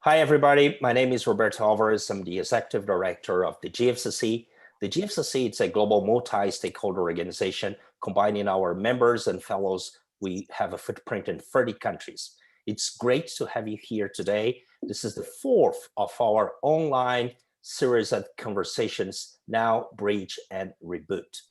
Hi, everybody. My name is Roberto Alvarez. I'm the Executive Director of the GFCC. The GFCC is a global multi-stakeholder organization combining our members and fellows. We have a footprint in 30 countries. It's great to have you here today. This is the fourth of our online series of conversations, Now, Bridge, and Reboot.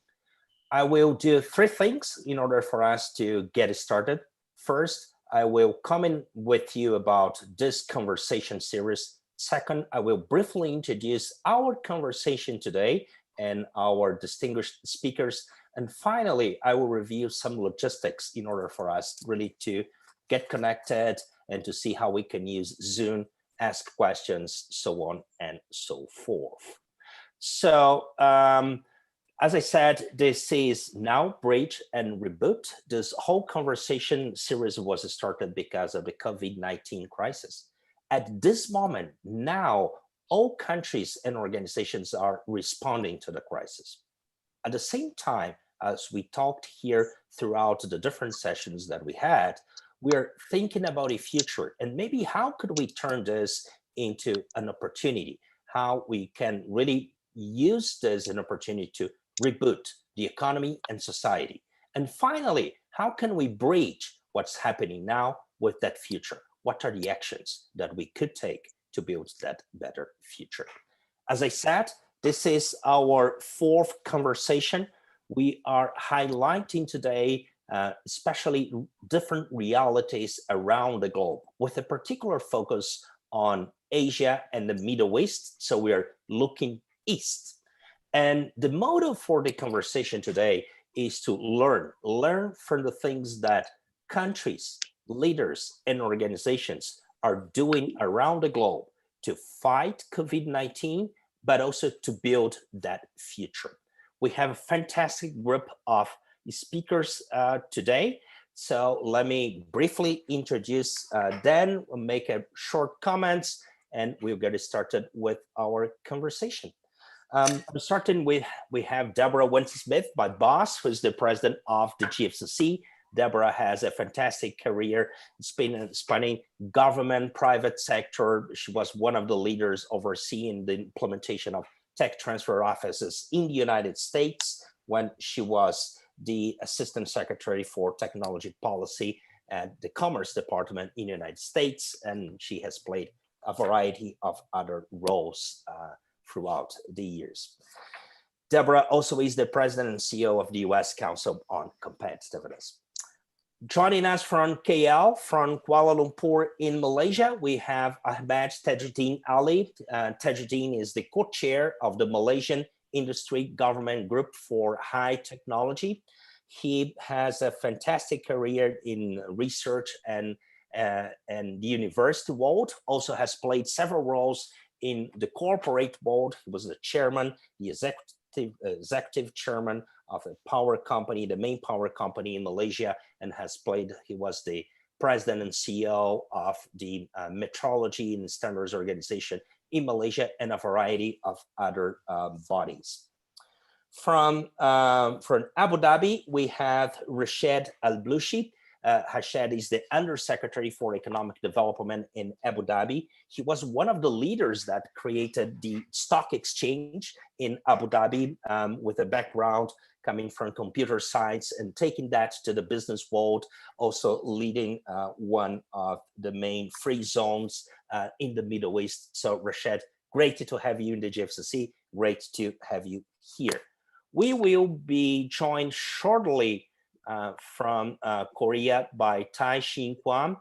I will do three things in order for us to get started. First, I will comment with you about this conversation series. Second, I will briefly introduce our conversation today and our distinguished speakers. And finally, I will review some logistics in order for us really to get connected and to see how we can use Zoom, ask questions, so on and so forth. So, as I said, this is Now, Bridge, and Reboot. This whole conversation series was started because of the COVID-19 crisis. At this moment, now, all countries and organizations are responding to the crisis. At the same time, as we talked here throughout the different sessions that we had, we're thinking about a future and maybe how could we turn this into an opportunity, how we can really use this as an opportunity to reboot the economy and society. And finally, how can we bridge what's happening now with that future? What are the actions that we could take to build that better future? As I said, this is our fourth conversation. We are highlighting today, especially different realities around the globe with a particular focus on Asia and the Middle East. So we are looking east. And the motto for the conversation today is to learn from the things that countries, leaders, and organizations are doing around the globe to fight COVID-19, but also to build that future. We have a fantastic group of speakers today. So let me briefly introduce Dan, make a short comments, and we'll get started with our conversation. I'm starting with, we have Deborah Winston-Smith, my boss, who's the president of the GFCC. Deborah has a fantastic career spanning government, private sector. She was one of the leaders overseeing the implementation of tech transfer offices in the United States when she was the Assistant Secretary for Technology Policy at the Commerce Department in the United States. And she has played a variety of other roles throughout the years. Deborah also is the president and CEO of the US Council on Competitiveness. Joining us from KL, from Kuala Lumpur in Malaysia, we have Ahmad Tajuddin Ali. Tajuddin is the co-chair of the Malaysian Industry Government Group for High Technology. He has a fantastic career in research and the university world, also has played several roles in the corporate world. He was the chairman, the executive chairman of a power company, the main power company in Malaysia, and he was the president and CEO of the Metrology and Standards Organization in Malaysia and a variety of other bodies. From Abu Dhabi, we have Rashid Al-Blushi. Rashid is the Undersecretary for Economic Development in Abu Dhabi. He was one of the leaders that created the stock exchange in Abu Dhabi with a background coming from computer science and taking that to the business world, also leading one of the main free zones in the Middle East. So Rashid, great to have you in the GFCC, great to have you here. We will be joined shortly from Korea by Tai Shin Kwan.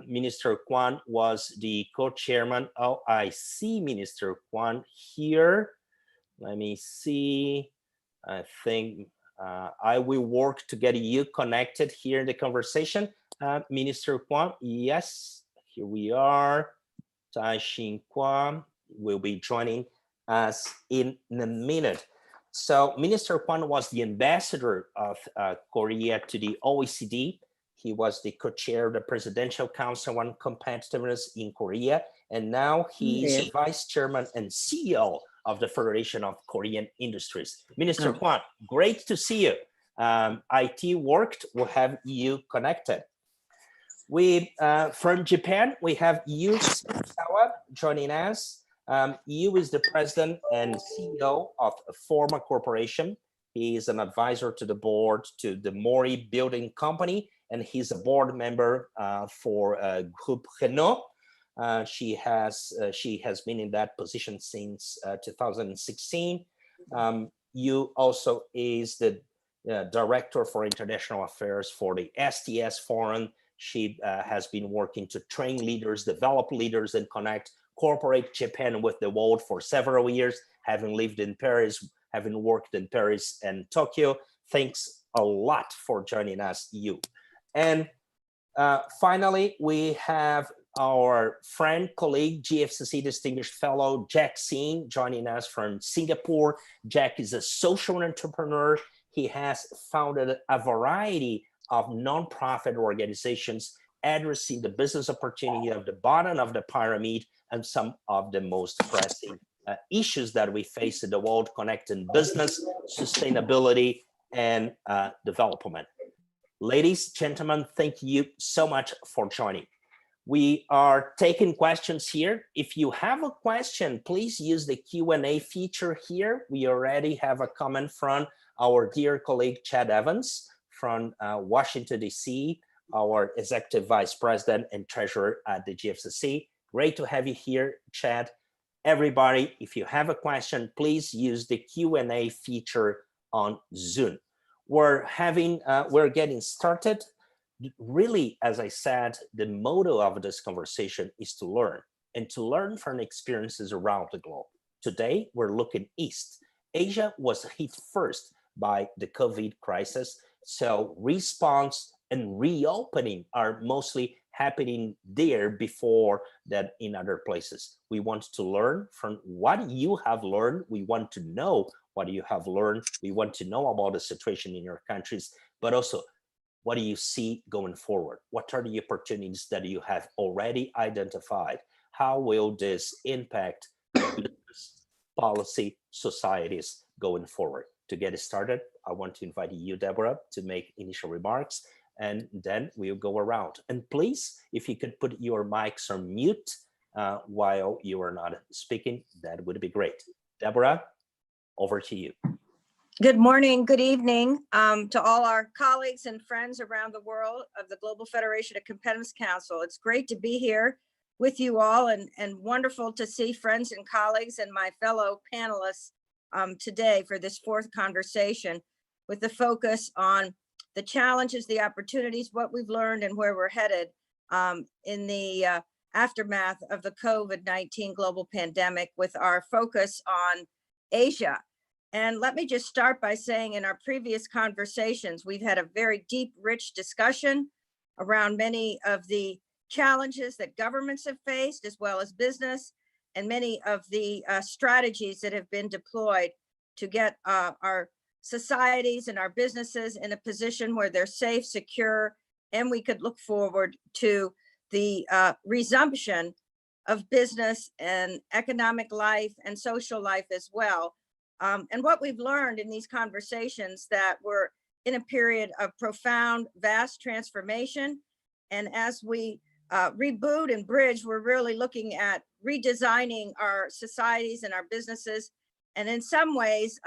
Minister Kwan was the co-chairman. Oh, I see Minister Kwan here. Let me see. I think I will work to get you connected here in the conversation. Minister Kwan, yes, here we are. Tai Shin Kwan will be joining us in a minute. So Minister Kwan was the ambassador of Korea to the OECD. He was the co-chair of the Presidential Council on Competitiveness in Korea. And now he's the vice chairman and CEO of the Federation of Korean Industries. Minister Kwan, great to see you. IT worked, we'll have you connected. We from Japan, we have Yu joining us. Yu is the president and CEO of a Forma Corporation. He is an advisor to the board to the Mori Building Company, and he's a board member for Groupe Renault. She has been in that position since 2016. Yu also is the director for international affairs for the STS Forum. She has been working to train leaders, develop leaders, and connect corporate Japan with the world for several years, having lived in Paris, having worked in Paris and Tokyo. Thanks a lot for joining us, Yu. And finally, we have our friend, colleague, GFCC Distinguished Fellow, Jack Singh, joining us from Singapore. Jack is a social entrepreneur. He has founded a variety of nonprofit organizations addressing the business opportunity of the bottom of the pyramid and some of the most pressing issues that we face in the world, connecting business, sustainability, and development. Ladies, gentlemen, thank you so much for joining. We are taking questions here. If you have a question, please use the Q&A feature here. We already have a comment from our dear colleague, Chad Evans from Washington, D.C., our Executive Vice President and Treasurer at the GFCC. Great to have you here, Chad. Everybody, if you have a question, please use the Q&A feature on Zoom. We're getting started. Really, as I said, the motto of this conversation is to learn, and to learn from experiences around the globe. Today, we're looking east. Asia was hit first by the COVID crisis, so response and reopening are mostly happening there before that in other places. We want to learn from what you have learned. We want to know what you have learned. We want to know about the situation in your countries, but also, what do you see going forward? What are the opportunities that you have already identified? How will this impact business, policy, societies going forward? To get started, I want to invite you, Deborah, to make initial remarks, and then we'll go around. And please, if you could put your mics on mute while you are not speaking, that would be great. Deborah, over to you. Good morning, good evening to all our colleagues and friends around the world of the Global Federation of Competitiveness Council. It's great to be here with you all, and wonderful to see friends and colleagues and my fellow panelists today for this fourth conversation with the focus on the challenges, the opportunities, what we've learned, and where we're headed in the aftermath of the COVID-19 global pandemic, with our focus on Asia. And let me just start by saying, in our previous conversations, we've had a very deep, rich discussion around many of the challenges that governments have faced, as well as business, and many of the strategies that have been deployed to get our societies and our businesses in a position where they're safe, secure, and we could look forward to the resumption of business and economic life and social life as well. And what we've learned in these conversations, that we're in a period of profound, vast transformation. And as we reboot and bridge, we're really looking at redesigning our societies and our businesses. And in some ways,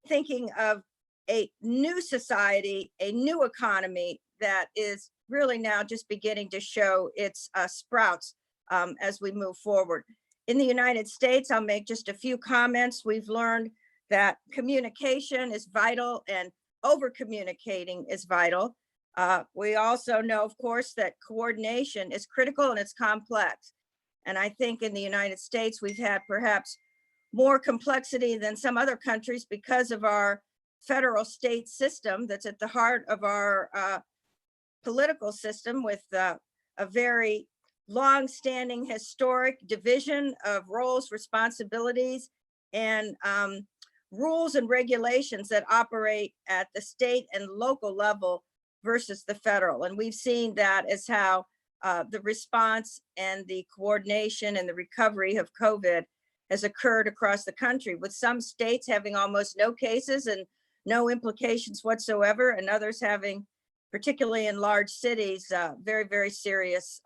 thinking of a new society, a new economy that is really now just beginning to show its sprouts as we move forward. In the United States, I'll make just a few comments. We've learned that communication is vital and over-communicating is vital. We also know, of course, that coordination is critical and it's complex. And I think in the United States, we've had perhaps more complexity than some other countries because of our federal state system that's at the heart of our political system, with a very long-standing historic division of roles, responsibilities, and rules and regulations that operate at the state and local level versus the federal. And we've seen that as how the response and the coordination and the recovery of COVID has occurred across the country, with some states having almost no cases and no implications whatsoever, and others having, particularly in large cities, very, very serious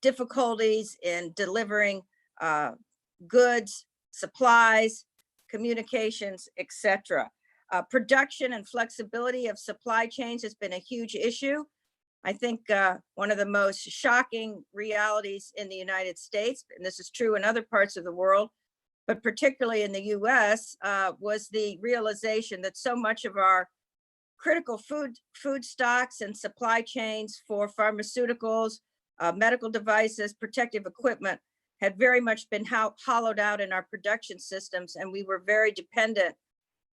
difficulties in delivering goods, supplies, communications, etc. Production and flexibility of supply chains has been a huge issue. I think one of the most shocking realities in the United States, and this is true in other parts of the world, but particularly in the US, was the realization that so much of our critical food stocks and supply chains for pharmaceuticals, medical devices, protective equipment had very much been hollowed out in our production systems, and we were very dependent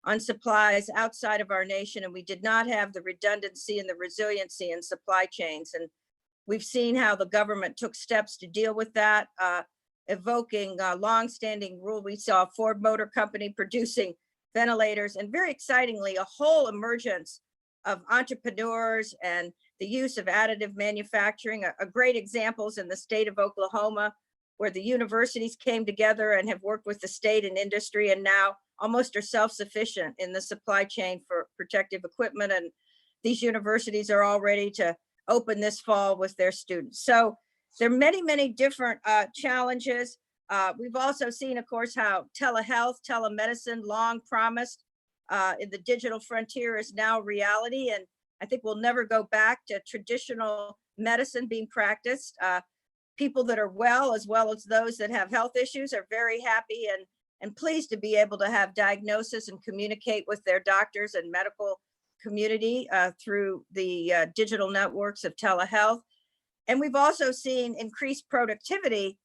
on supplies outside of our nation, and we did not have the redundancy and the resiliency in supply chains. And we've seen how the government took steps to deal with that, evoking a longstanding rule. We saw Ford Motor Company producing ventilators, and very excitingly, a whole emergence of entrepreneurs and the use of additive manufacturing. A great examples in the state of Oklahoma, where the universities came together and have worked with the state and industry, and now almost are self-sufficient in the supply chain for protective equipment. And these universities are all ready to open this fall with their students. So there are many, many different challenges. We've also seen, of course, how telehealth, telemedicine, long promised in the digital frontier, is now reality. And I think we'll never go back to traditional medicine being practiced. People that are well as those that have health issues are very happy and pleased to be able to have diagnosis and communicate with their doctors and medical community through the digital networks of telehealth. And we've also seen increased productivity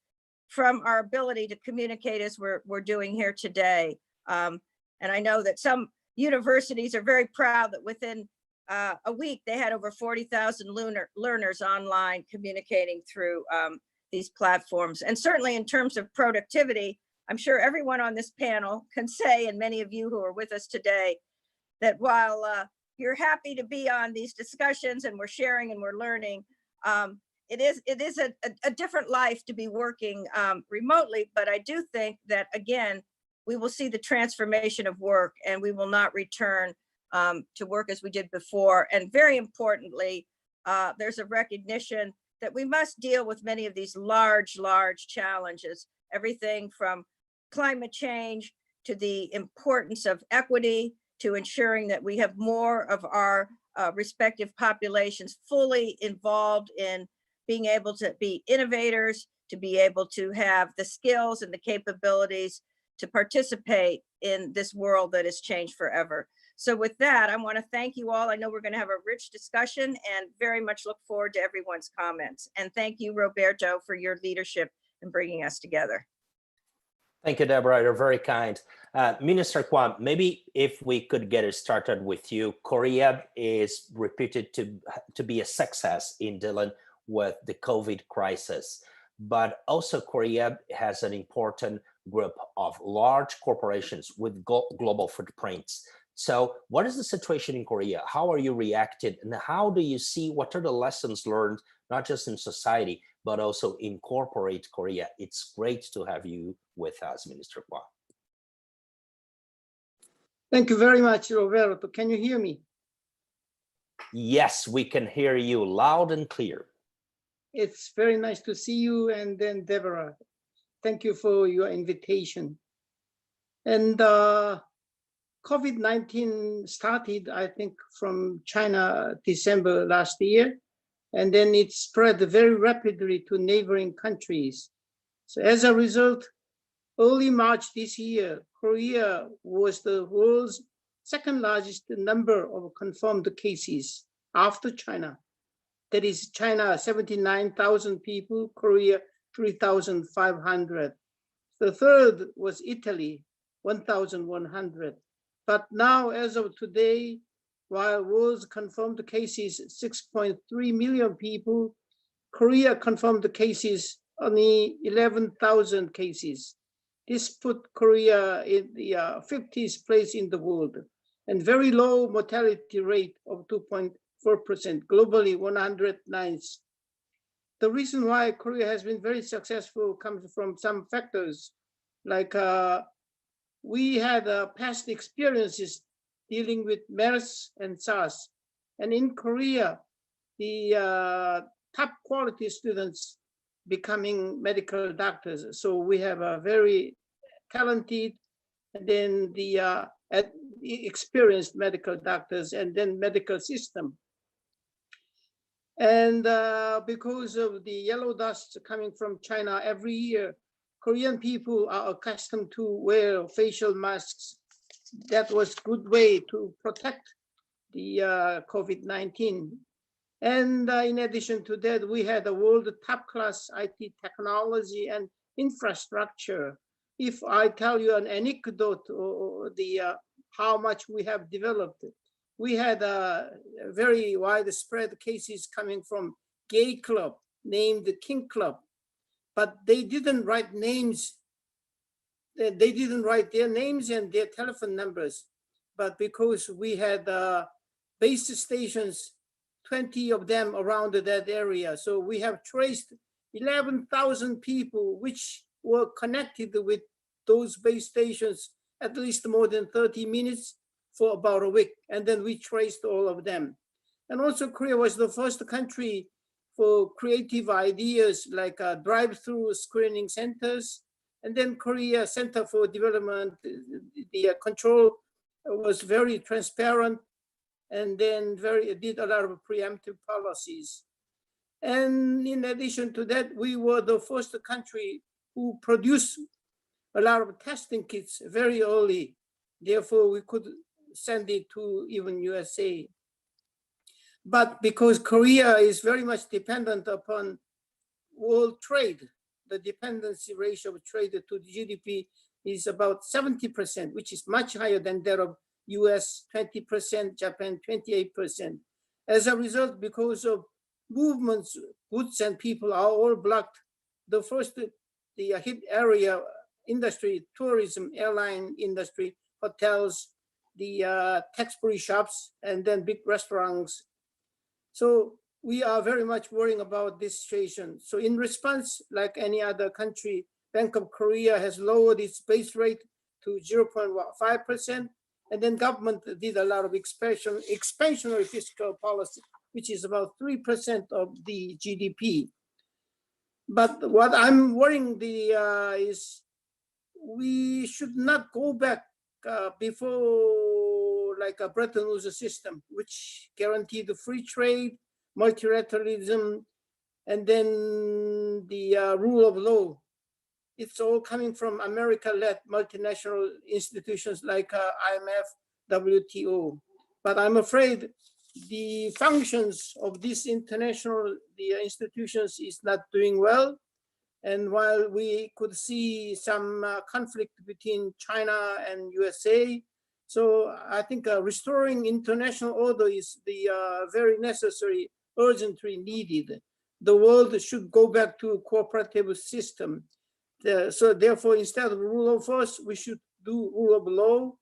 from our ability to communicate as we're doing here today. And I know that some universities are very proud that within a week they had over 40,000 learners online communicating through these platforms. And certainly in terms of productivity, I'm sure everyone on this panel can say, and many of you who are with us today, that while you're happy to be on these discussions and we're sharing and we're learning, it is a different life to be working remotely. But I do think that, again, we will see the transformation of work, and we will not return to work as we did before. And very importantly, there's a recognition that we must deal with many of these large challenges, everything from climate change to the importance of equity, to ensuring that we have more of our respective populations fully involved in being able to be innovators, to be able to have the skills and the capabilities to participate in this world that has changed forever. So with that, I want to thank you all. I know we're going to have a rich discussion and very much look forward to everyone's comments. And thank you, Roberto, for your leadership in bringing us together. Thank you, Deborah. You're very kind. Minister Kwan, maybe if we could get it started with you. Korea is reputed to be a success in dealing with the COVID crisis, but also Korea has an important group of large corporations with global footprints. So what is the situation in Korea? How are you reacting? And how do you see, what are the lessons learned, not just in society, but also in corporate Korea? It's great to have you with us, Minister Kwan. Thank you very much, Roberto. Can you hear me? Yes, we can hear you loud and clear. It's very nice to see you, and then Deborah. Thank you for your invitation. And COVID-19 started, I think, from China December last year, and then it spread very rapidly to neighboring countries. So as a result, early March this year, Korea was the world's second largest number of confirmed cases after China. That is China, 79,000 people, Korea, 3,500. The third was Italy, 1,100. But now, as of today, while world's confirmed cases 6.3 million people, Korea confirmed cases only 11,000 cases. This put Korea in the 50th place in the world, and very low mortality rate of 2.4%, globally 109th. The reason why Korea has been very successful comes from some factors, like we had past experiences dealing with MERS and SARS. And in Korea, the top quality students becoming medical doctors. So we have a very talented, and then the experienced medical doctors, and then medical system. And because of the yellow dust coming from China every year, Korean people are accustomed to wear facial masks. That was good way to protect the COVID-19. And in addition to that, we had a world top class IT technology and infrastructure. If I tell you an anecdote or the how much we have developed, we had very widespread cases coming from gay club named the King Club, but they didn't write names. They didn't write their names and their telephone numbers, but because we had base stations, 20 of them around that area. So we have traced 11,000 people which were connected with those base stations at least more than 30 minutes for about a week. And then we traced all of them. And also Korea was the first country for creative ideas like drive-through screening centers. And then Korea Center for Development, the control was very transparent, and then did a lot of preemptive policies. And in addition to that, we were the first country who produced a lot of testing kits very early. Therefore, we could send it to even USA. But because Korea is very much dependent upon world trade, the dependency ratio of trade to the GDP is about 70%, which is much higher than that of US 20%, Japan 28%. As a result, because of movements, goods and people are all blocked. The first, the hit area industry, tourism, airline industry, hotels, the tax-free shops, and then big restaurants. So we are very much worrying about this situation. So in response, like any other country, Bank of Korea has lowered its base rate to 0.5%. And then government did a lot of expansionary fiscal policy, which is about 3% of the GDP. But what I'm worrying is we should not go back before like a Bretton Woods system, which guaranteed free trade, multilateralism, and then the rule of law. It's all coming from America-led multinational institutions like IMF, WTO. But I'm afraid the functions of these international institutions is not doing well. And while we could see some conflict between China and USA, so I think restoring international order is the very necessary, urgently needed. The world should go back to a cooperative system. So therefore, instead of rule of force, we should do rule of law.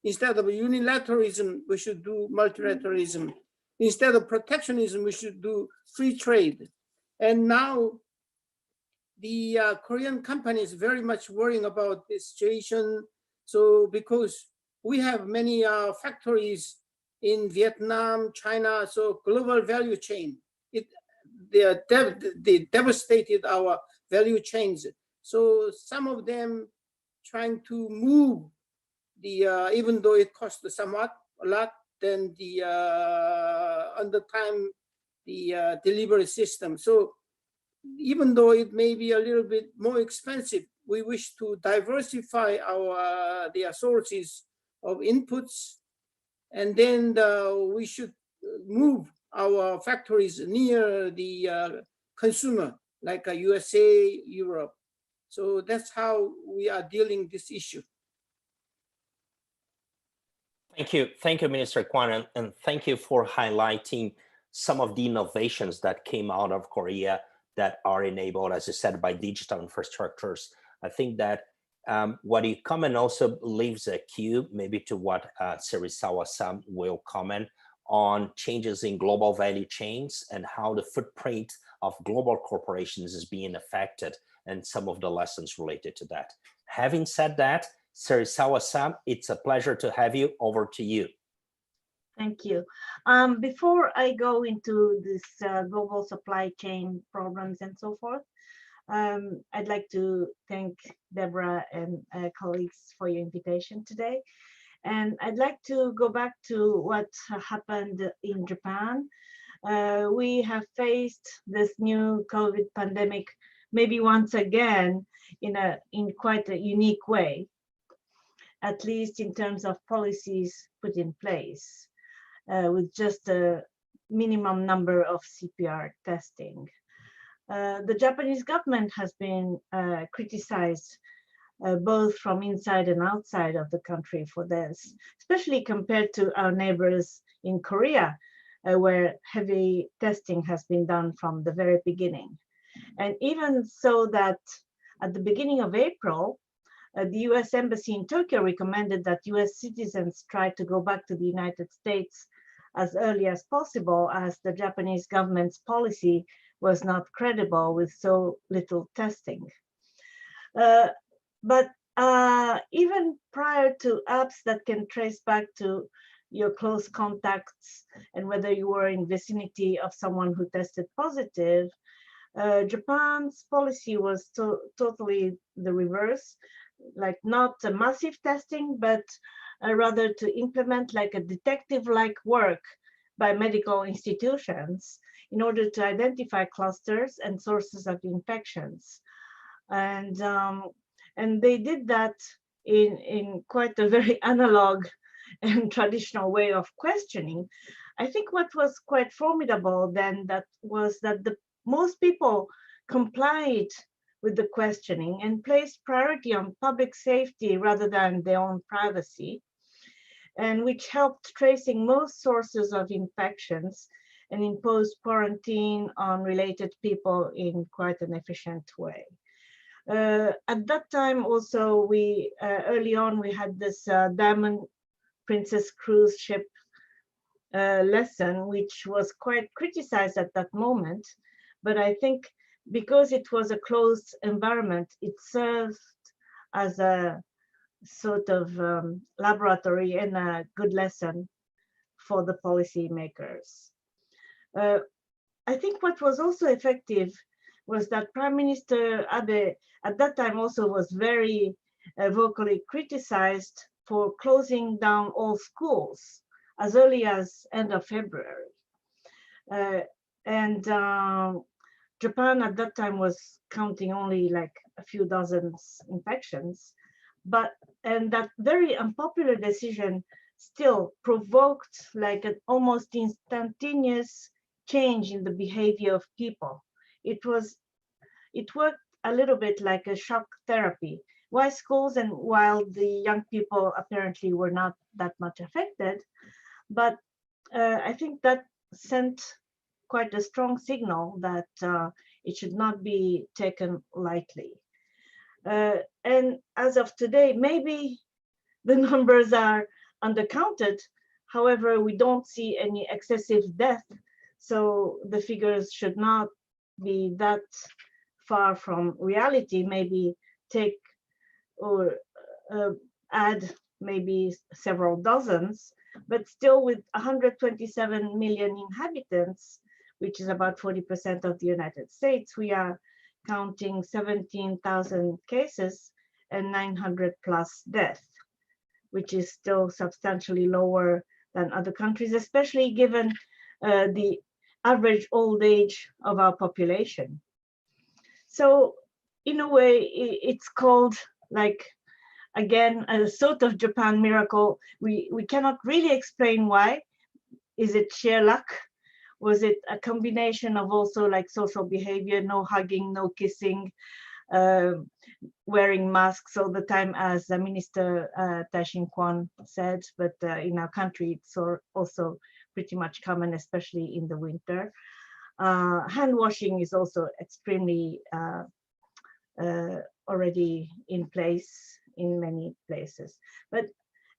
Instead of unilateralism, we should do multilateralism. Instead of protectionism, we should do free trade. And now the Korean companies very much worrying about this situation. So because we have many factories in Vietnam, China, so global value chain, they devastated our value chains. So some of them trying to move the, even though it costs somewhat, a lot, than the under time, the delivery system. So even though it may be a little bit more expensive, we wish to diversify our the sources of inputs, and then we should move our factories near the consumer, like USA, Europe. So that's how we are dealing this issue. Thank you, Minister Kwan, and thank you for highlighting some of the innovations that came out of Korea that are enabled, as you said, by digital infrastructures. I think that what you comment also leaves a cue maybe to what Serizawa-san will comment on changes in global value chains and how the footprint of global corporations is being affected, and some of the lessons related to that. Having said that, Serizawa-san, it's a pleasure to have you. Over to you. Thank you. Before I go into this global supply chain problems and so forth, I'd like to thank Deborah and colleagues for your invitation today. And I'd like to go back to what happened in Japan. We have faced this new COVID pandemic maybe once again in quite a unique way, at least in terms of policies put in place, with just a minimum number of CPR testing. The Japanese government has been criticized both from inside and outside of the country for this, especially compared to our neighbors in Korea, where heavy testing has been done from the very beginning. And even so that at the beginning of April, the US Embassy in Tokyo recommended that US citizens try to go back to the United States as early as possible, as the Japanese government's policy was not credible with so little testing. But even prior to apps that can trace back to your close contacts and whether you were in vicinity of someone who tested positive, Japan's policy was totally the reverse, like not a massive testing, but rather to implement like a detective-like work by medical institutions in order to identify clusters and sources of infections. And they did that in quite a very analog and traditional way of questioning. I think what was quite formidable then was that most people complied with the questioning and placed priority on public safety rather than their own privacy, and which helped tracing most sources of infections and imposed quarantine on related people in quite an efficient way. At that time also, early on we had this Diamond Princess cruise ship lesson, which was quite criticized at that moment. But I think because it was a closed environment, it served as a sort of laboratory and a good lesson for the policymakers. I think what was also effective was that Prime Minister Abe at that time also was very vocally criticized for closing down all schools as early as end of February. Japan at that time was counting only like a few dozens infections, and that very unpopular decision still provoked like an almost instantaneous change in the behavior of people. It worked a little bit like a shock therapy. While schools and while the young people apparently were not that much affected, but I think that sent quite a strong signal that it should not be taken lightly. And as of today, maybe the numbers are undercounted. However, we don't see any excessive death, so the figures should not be that far from reality. Maybe take or add maybe several dozens, but still with 127 million inhabitants, which is about 40% of the United States, we are counting 17,000 cases and 900 plus deaths, which is still substantially lower than other countries, especially given the average old age of our population. So in a way, it's called like, again, a sort of Japan miracle. We cannot really explain why. Is it sheer luck? Was it a combination of also like social behavior, no hugging, no kissing, wearing masks all the time, as Minister Taishin Kwan said, but in our country, it's also pretty much common, especially in the winter. Hand washing is also extremely already in place in many places. But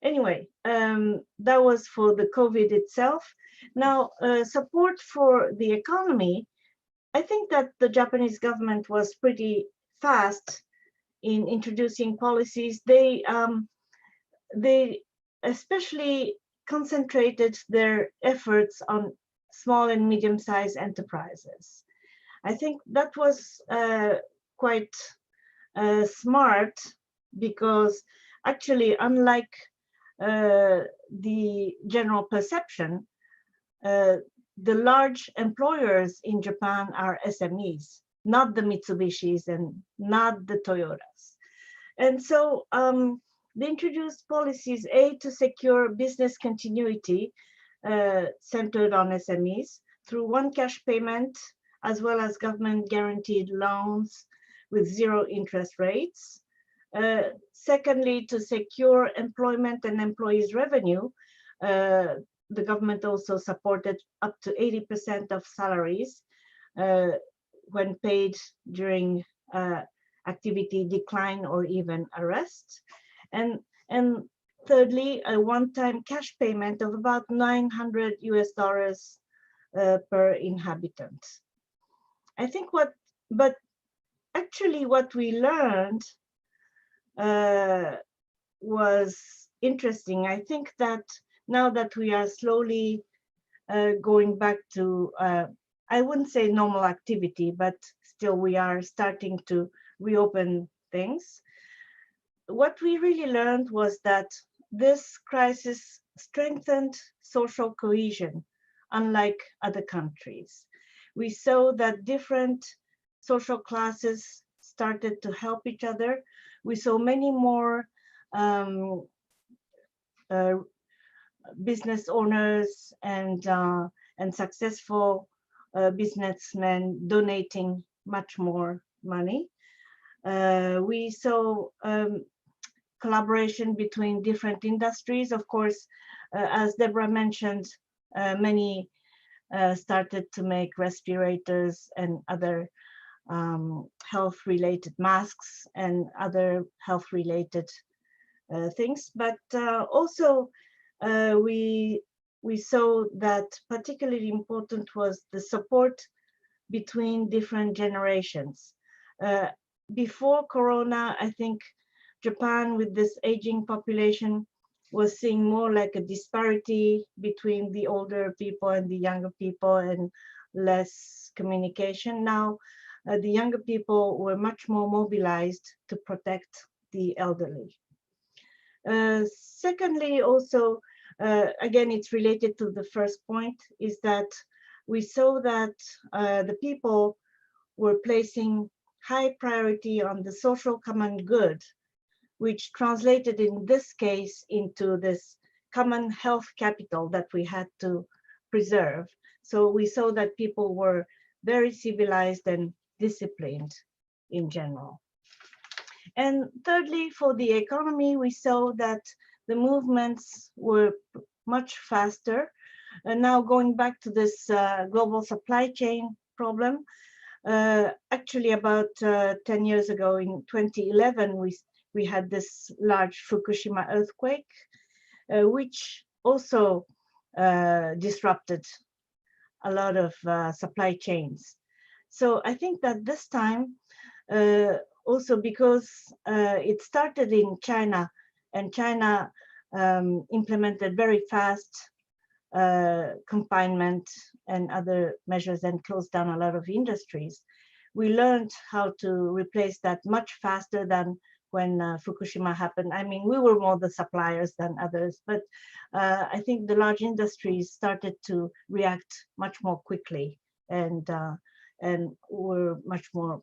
anyway, that was for the COVID itself. Now, support for the economy, I think that the Japanese government was pretty fast in introducing policies. They especially concentrated their efforts on small and medium-sized enterprises. I think that was quite smart, because actually, unlike the general perception, the large employers in Japan are SMEs, not the Mitsubishis and not the Toyotas. And so they introduced policies, to secure business continuity centered on SMEs through one cash payment, as well as government guaranteed loans with 0 interest rates. Secondly, to secure employment and employees' revenue, the government also supported up to 80% of salaries when paid during activity decline or even arrest. And thirdly, a one-time cash payment of about $900 per inhabitant. I think but actually what we learned was interesting. I think that now that we are slowly going back to, I wouldn't say normal activity, but still we are starting to reopen things. What we really learned was that this crisis strengthened social cohesion, unlike other countries. We saw that different social classes started to help each other. We saw many more business owners and successful businessmen donating much more money. We saw collaboration between different industries. Of course, as Deborah mentioned, many started to make respirators and other health-related masks and other health-related things. But also, we saw that particularly important was the support between different generations. Before Corona, I think Japan, with this aging population, was seeing more like a disparity between the older people and the younger people and less communication. Now, the younger people were much more mobilized to protect the elderly. Secondly, also, again, it's related to the first point, is that we saw that the people were placing high priority on the social common good, which translated in this case into this common health capital that we had to preserve. So we saw that people were very civilized and disciplined in general. And thirdly, for the economy, we saw that the movements were much faster. And now going back to this global supply chain problem, actually about 10 years ago in 2011, we had this large Fukushima earthquake, which also disrupted a lot of supply chains. So I think that this time, also because it started in China, and China implemented very fast confinement and other measures and closed down a lot of industries, we learned how to replace that much faster than when Fukushima happened. I mean, we were more the suppliers than others, but I think the large industries started to react much more quickly and were much more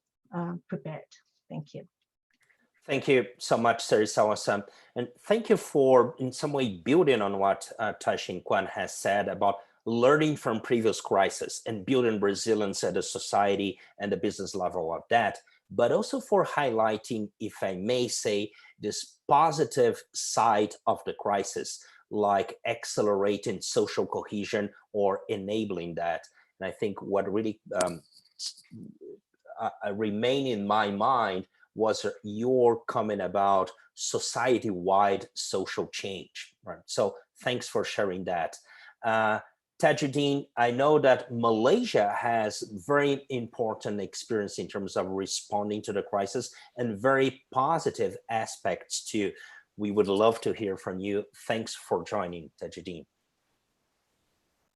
prepared. Thank you. Thank you so much, Serizawa-san. And thank you for, in some way, building on what Tai-Shin Kwon has said about learning from previous crises and building resilience at the society and the business level of that, but also for highlighting, if I may say, this positive side of the crisis, like accelerating social cohesion or enabling that. And I think what really remained in my mind was your comment about society-wide social change, right? So thanks for sharing that. Tajuddin, I know that Malaysia has very important experience in terms of responding to the crisis and very positive aspects too. We would love to hear from you. Thanks for joining, Tajuddin.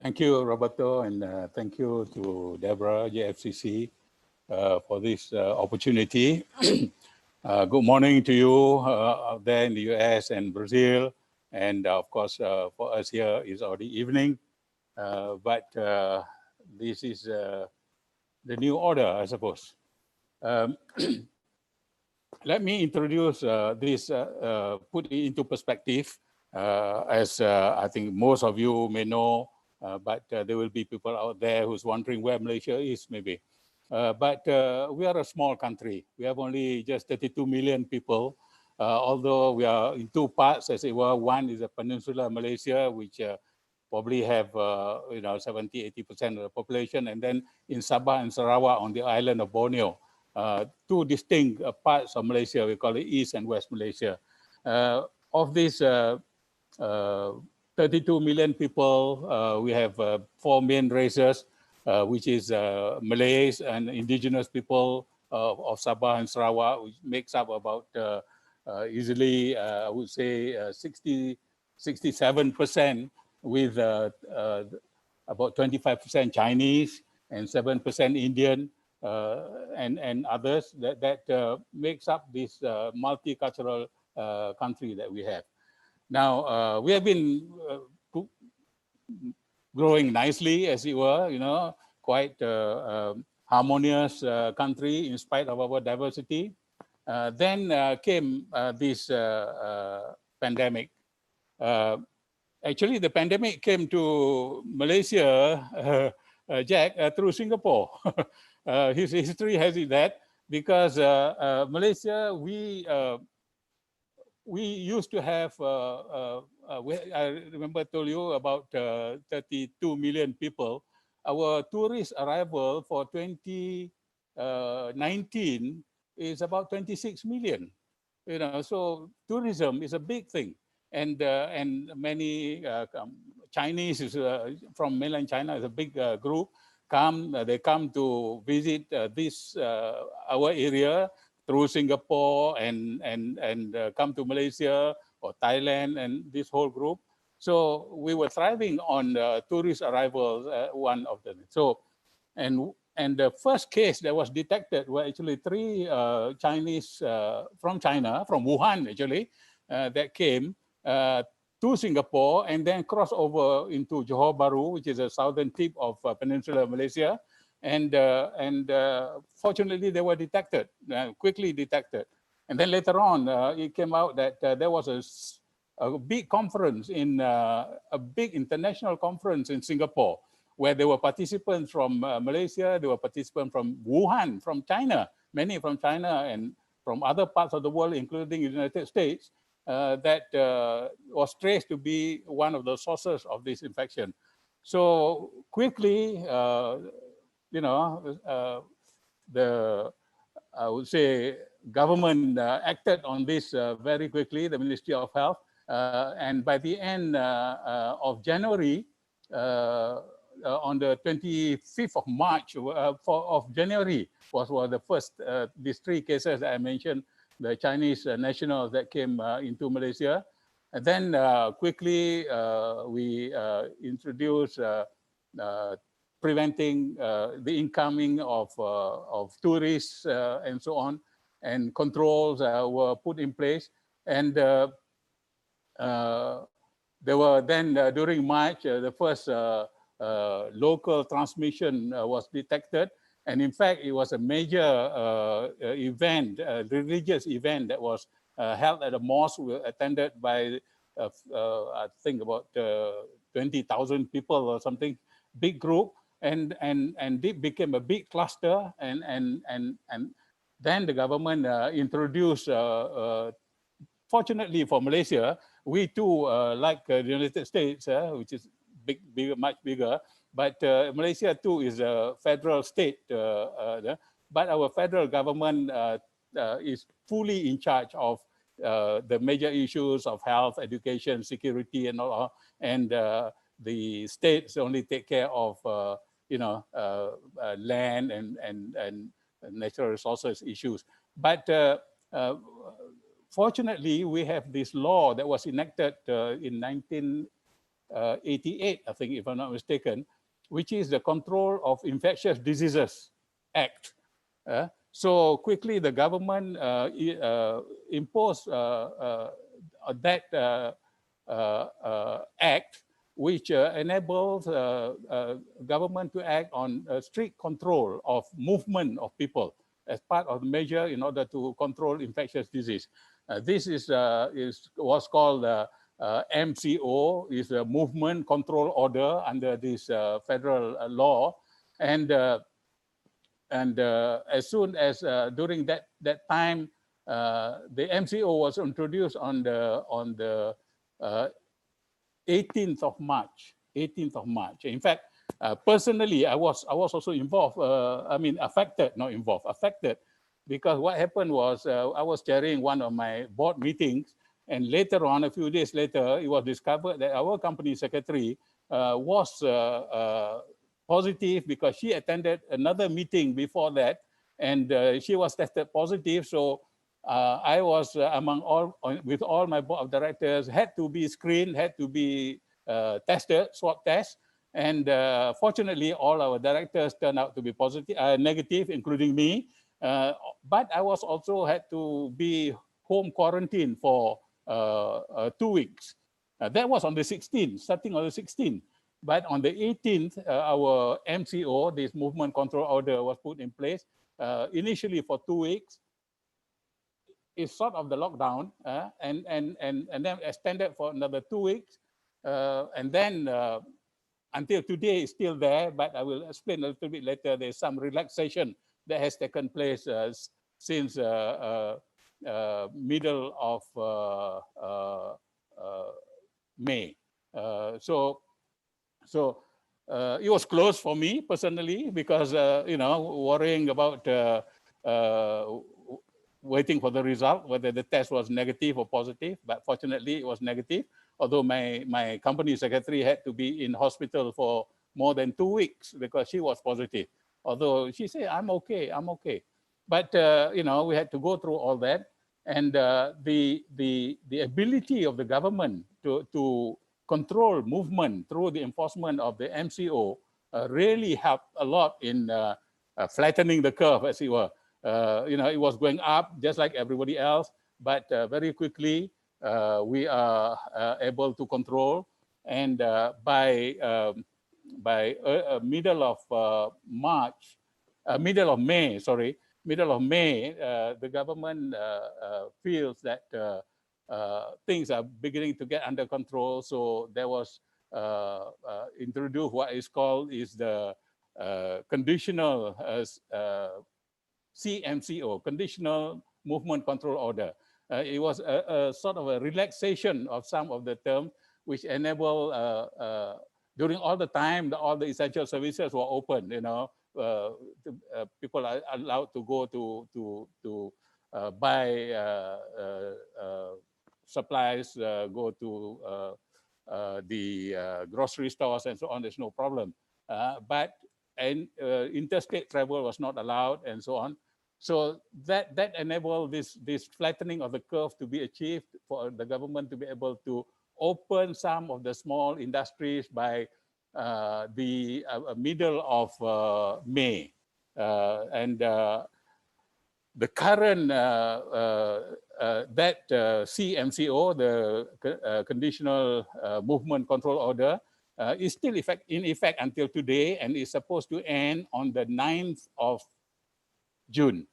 Thank you, Roberto, and thank you to Deborah, GFCC, for this opportunity. Good morning to you out there in the US and Brazil. And of course, for us here, it's already evening. But this is the new order, I suppose. Let me introduce this, put it into perspective, as I think most of you may know, but there will be people out there who's wondering where Malaysia is maybe. But we are a small country. We have only just 32 million people, although we are in two parts, as it were. One is a peninsula Malaysia, which probably have 70–80% of the population, and then in Sabah and Sarawak on the island of Borneo. Two distinct parts of Malaysia, we call it East and West Malaysia. Of these 32 million people, we have four main races, which is Malays and indigenous people of Sabah and Sarawak, which makes up about easily, I would say, 67%, with about 25% Chinese and 7% Indian. And others that makes up this multicultural country that we have. Now, we have been growing nicely, as it were, quite harmonious country in spite of our diversity. Then came this pandemic. Actually, the pandemic came to Malaysia, Jack, through Singapore. His history has it that because Malaysia, we used to have, I remember I told you about 32 million people. Our tourist arrival for 2019 is about 26 million. So tourism is a big thing. And many Chinese from mainland China is a big group. They come to visit our area through Singapore and come to Malaysia or Thailand and this whole group. So we were thriving on tourist arrivals, one of them. So and the first case that was detected were actually three Chinese from China, from Wuhan actually, that came to Singapore and then cross over into Johor Bahru, which is a southern tip of Peninsular Malaysia. And fortunately, they were detected, quickly detected. And then later on, it came out that there was a big conference, a big international conference in Singapore, where there were participants from Malaysia, there were participants from Wuhan, from China, many from China and from other parts of the world, including the United States, that was traced to be one of the sources of this infection. So quickly, I would say, government acted on this very quickly, the Ministry of Health. And by the end of January, on the 25th of March, of January was the first, these three cases that I mentioned, the Chinese nationals that came into Malaysia. And then quickly we introduced preventing the incoming of tourists and so on, and controls were put in place. And there were then during March, the first local transmission was detected. And in fact, it was a major event, a religious event that was held at a mosque attended by, I think, about 20,000 people or something, big group. And it became a big cluster. And then the government introduced, fortunately for Malaysia, we too, like the United States, which is bigger, much bigger, but Malaysia too is a federal state, but our federal government is fully in charge of the major issues of health, education, security, and all. And the states only take care of land and natural resources issues. But fortunately, we have this law that was enacted in 1988, I think, if I'm not mistaken, which is the Control of Infectious Diseases Act. So quickly, the government imposed that act, which enables government to act on strict control of movement of people as part of the measure in order to control infectious disease. This was called MCO, is a movement control order under this federal law, and as soon as during that time, the MCO was introduced on the 18th of March. 18th of March. In fact, personally, I was also involved. Affected, not involved, affected, because what happened was I was chairing one of my board meetings, and later on, a few days later, it was discovered that our company secretary was positive because she attended another meeting before that, and she was tested positive. So I was with all my board of directors, had to be screened, had to be tested, swab test. And fortunately, all our directors turned out to be negative, including me. But I was also had to be home quarantined for 2 weeks. That was on the 16th, starting on the 16th. But on the 18th, our MCO, this movement control order, was put in place initially for 2 weeks. It's sort of the lockdown, and then extended for another 2 weeks. And then until today, it's still there, but I will explain a little bit later. There's some relaxation that has taken place since middle of May. So it was close for me personally because, worrying about waiting for the result, whether the test was negative or positive, but fortunately it was negative. Although my company secretary had to be in hospital for more than 2 weeks because she was positive. Although she said, I'm okay. But, we had to go through all that. And the ability of the government to control movement through the enforcement of the MCO really helped a lot in flattening the curve, as it were. It was going up just like everybody else, but very quickly we are able to control. And by middle of May, the government feels that things are beginning to get under control. So there was introduced what is called the conditional CMCO, Conditional Movement Control Order. It was a sort of a relaxation of some of the terms, which enable during all the time, all the essential services were open. People are allowed to go to buy supplies, go to the grocery stores and so on. There's no problem. But interstate travel was not allowed and so on. So that enabled this flattening of the curve to be achieved for the government to be able to open some of the small industries by the middle of May. And the current, CMCO, the Conditional Movement Control Order, is still in effect until today, and is supposed to end on the 9th of June,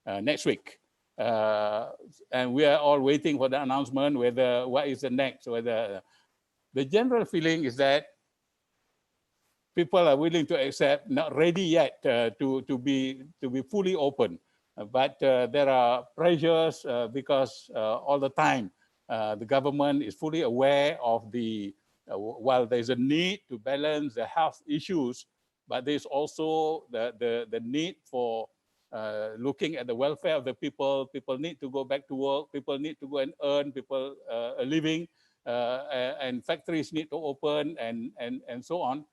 next week. And we are all waiting for the announcement what is the next, whether the general feeling is that people are willing to accept, not ready yet to be fully open. But there are pressures because all the time the government is fully aware of while there's a need to balance the health issues, but there's also the need for looking at the welfare of the people. People need to go back to work. People need to go and earn a living, and factories need to open and so on.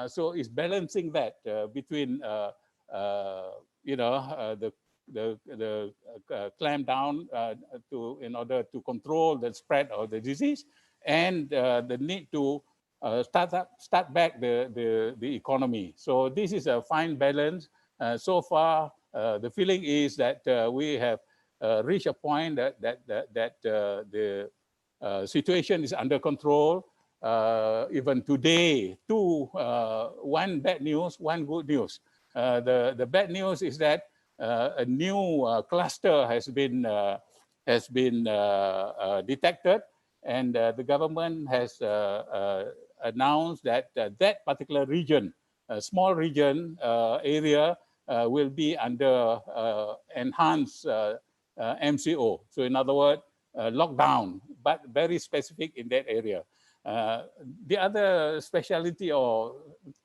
So it's balancing that between the clamp down in order to control the spread of the disease, and the need to start back the economy. So this is a fine balance. So far, the feeling is that we have reached a point that the situation is under control. Even today, one bad news, one good news. The bad news is that a new cluster has been detected, and the government has announced that that particular region, a small region area, will be under enhanced MCO. So in other words, lockdown, but very specific in that area. The other specialty or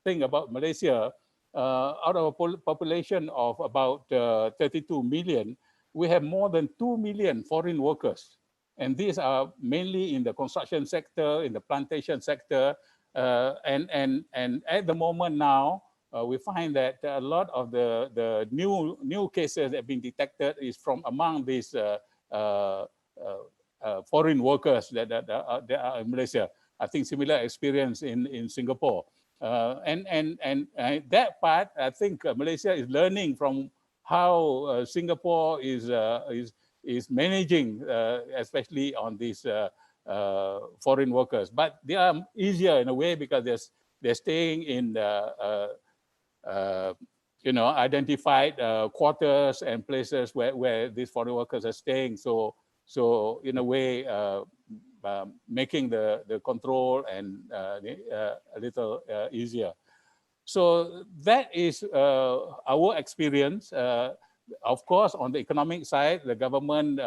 thing about Malaysia, out of a population of about 32 million, we have more than 2 million foreign workers. And these are mainly in the construction sector, in the plantation sector. And at the moment now, we find that a lot of the new cases that have been detected is from among these foreign workers that are in Malaysia. I think similar experience in Singapore. And that part, I think Malaysia is learning from how Singapore is managing, especially on these foreign workers. But they are easier in a way because they're staying in identified quarters and places where these foreign workers are staying. So in a way, making the control and a little easier. So that is our experience. Of course, on the economic side, the government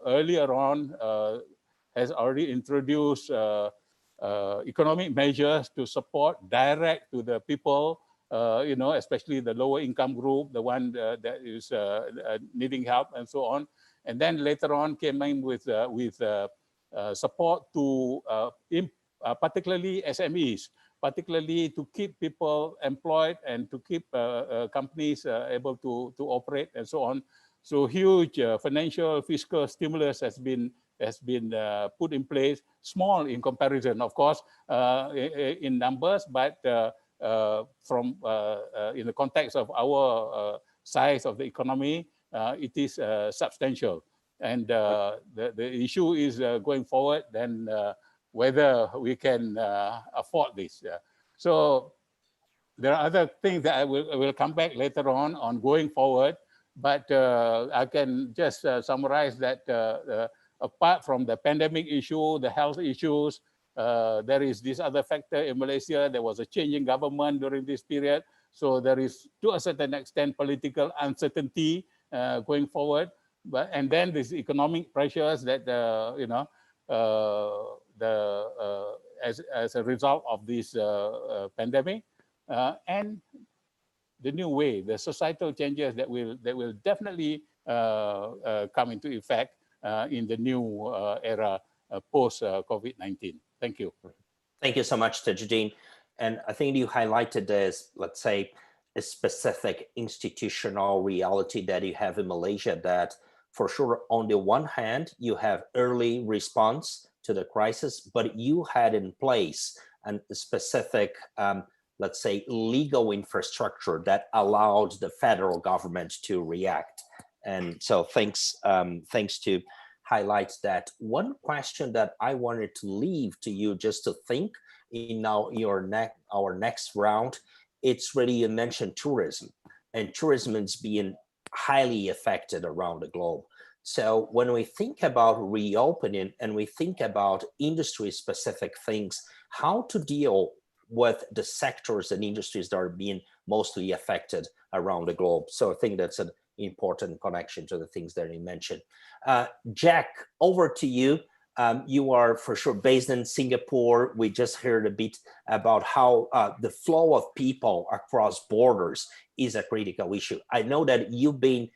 earlier on has already introduced economic measures to support direct to the people, especially the lower income group, the one that is needing help and so on. And then later on came in with support to particularly SMEs, particularly to keep people employed and to keep companies able to operate and so on. So huge financial fiscal stimulus has been put in place, small in comparison, of course, in numbers, but from in the context of our size of the economy, it is substantial. And the issue is going forward, then whether we can afford this. So there are other things that I will come back later on going forward, but I can just summarize that apart from the pandemic issue, the health issues, there is this other factor in Malaysia. There was a change in government during this period. So there is, to a certain extent, political uncertainty going forward. And then these economic pressures that, as a result of this pandemic, and the new way, the societal changes that will definitely come into effect in the new era post COVID-19. Thank you. Thank you so much, Tajuddin. And I think you highlighted this, let's say, a specific institutional reality that you have in Malaysia, that for sure, on the one hand, you have early response to the crisis, but you had in place a specific, let's say, legal infrastructure that allowed the federal government to react. And so thanks to highlight that. One question that I wanted to leave to you just to think in now our next round, it's really, you mentioned tourism, and tourism is being highly affected around the globe. So when we think about reopening and we think about industry specific things, how to deal with the sectors and industries that are being mostly affected around the globe. So I think that's an important connection to the things that you mentioned. Jack, over to you. You are for sure based in Singapore. We just heard a bit about how the flow of people across borders is a critical issue. I know that you've been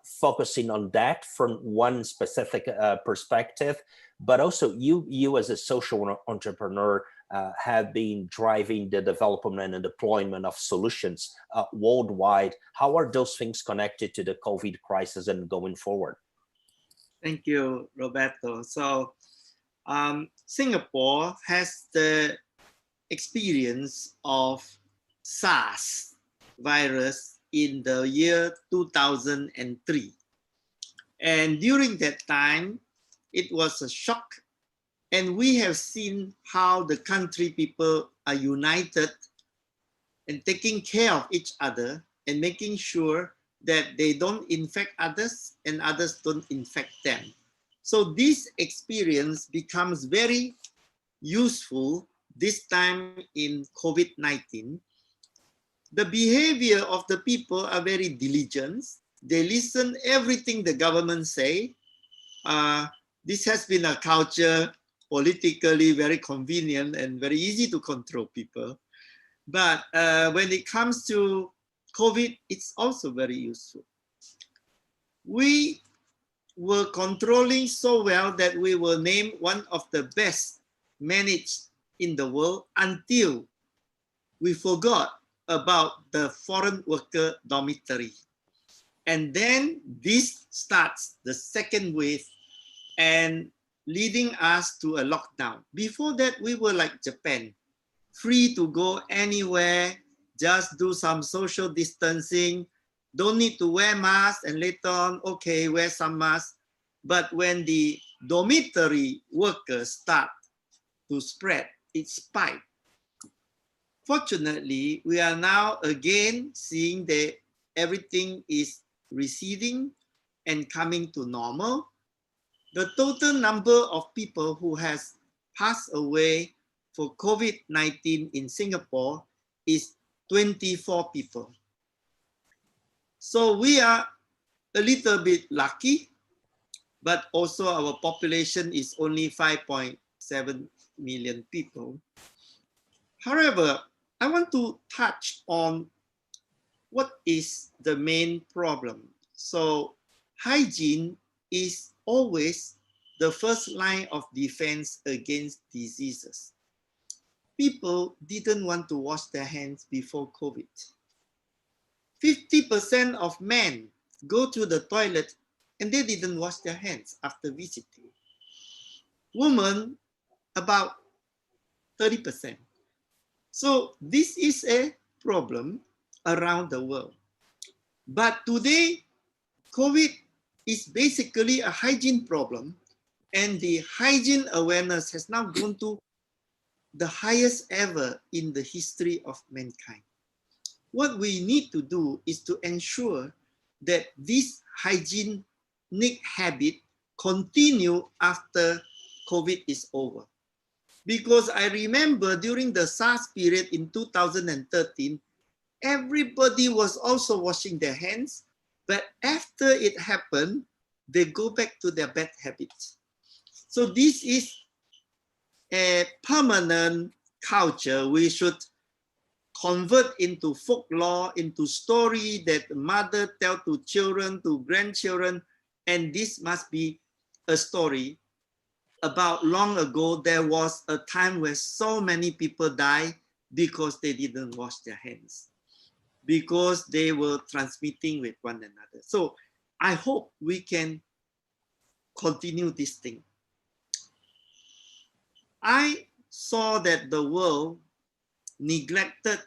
focusing on that from one specific perspective, but also you as a social entrepreneur have been driving the development and deployment of solutions worldwide. How are those things connected to the COVID crisis and going forward? Thank you, Roberto. So Singapore has the experience of SARS virus in the year 2003. And during that time, it was a shock. And we have seen how the country people are united and taking care of each other and making sure that they don't infect others and others don't infect them. So this experience becomes very useful this time in COVID-19. The behavior of the people are very diligent. They listen everything the government say. This has been a culture politically very convenient and very easy to control people. But when it comes to COVID, it's also very useful. We were controlling so well that we were named one of the best managed in the world until we forgot about the foreign worker dormitory. And then this starts the second wave and leading us to a lockdown. Before that, we were like Japan, free to go anywhere, just do some social distancing, don't need to wear masks, and later on, okay, wear some masks. But when the dormitory workers start to spread, it spiked. Fortunately, we are now again seeing that everything is receding and coming to normal. The total number of people who has passed away for COVID-19 in Singapore is 24 people. So we are a little bit lucky, but also our population is only 5.7 million people. However, I want to touch on what is the main problem. So hygiene is always the first line of defense against diseases. People didn't want to wash their hands before COVID. 50% of men go to the toilet and they didn't wash their hands after visiting. Women, about 30%. So this is a problem around the world. But today, COVID is basically a hygiene problem, and the hygiene awareness has now gone to the highest ever in the history of mankind. What we need to do is to ensure that this hygienic habit continue after COVID is over. Because I remember during the SARS period in 2013, everybody was also washing their hands, but after it happened, they go back to their bad habits. So this is a permanent culture we should convert into folklore, into story that mother tell to children, to grandchildren, and this must be a story about long ago. There was a time where so many people died because they didn't wash their hands, because they were transmitting with one another. So I hope we can continue this thing. I saw that the world neglected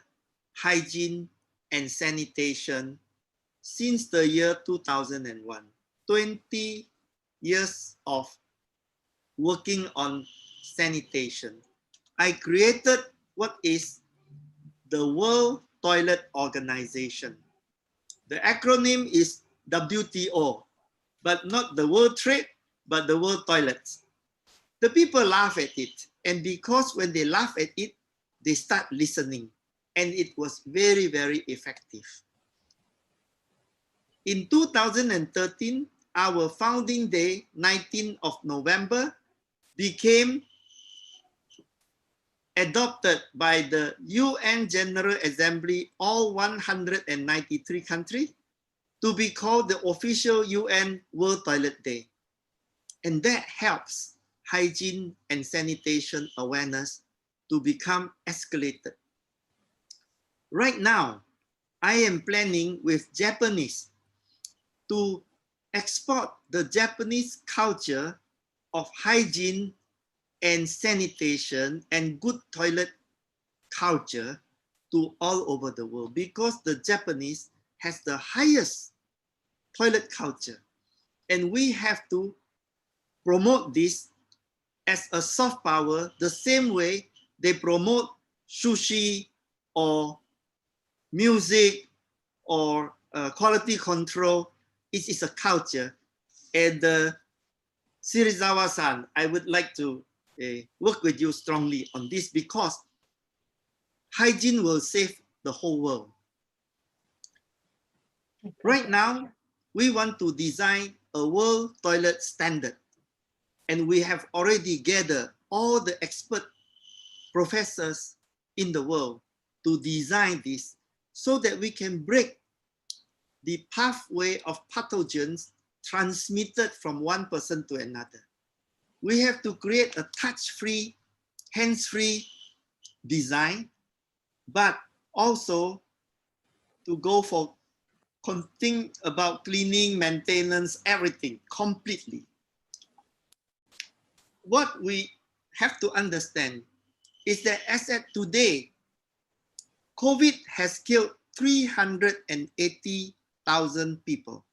hygiene and sanitation since the year 2001. 20 years of working on sanitation. I created what is the World Toilet Organization. The acronym is WTO, but not the World Trade, but the World Toilets. The people laugh at it, and because when they laugh at it, they start listening, and it was very, very effective. In 2013, our founding day, 19th of November, became adopted by the UN General Assembly, all 193 countries, to be called the official UN World Toilet Day. And that helps hygiene and sanitation awareness to become escalated. Right now, I am planning with Japanese to export the Japanese culture of hygiene and sanitation and good toilet culture to all over the world, because the Japanese has the highest toilet culture. And we have to promote this as a soft power, the same way they promote sushi or music or quality control. It is a culture. And Sirizawa-san, I would like to work with you strongly on this, because hygiene will save the whole world. Right now, we want to design a world toilet standard. And we have already gathered all the expert professors in the world to design this so that we can break the pathway of pathogens transmitted from one person to another. We have to create a touch-free, hands-free design, but also to go for think about cleaning, maintenance, everything completely. What we have to understand is that as at today, COVID has killed 380,000 people.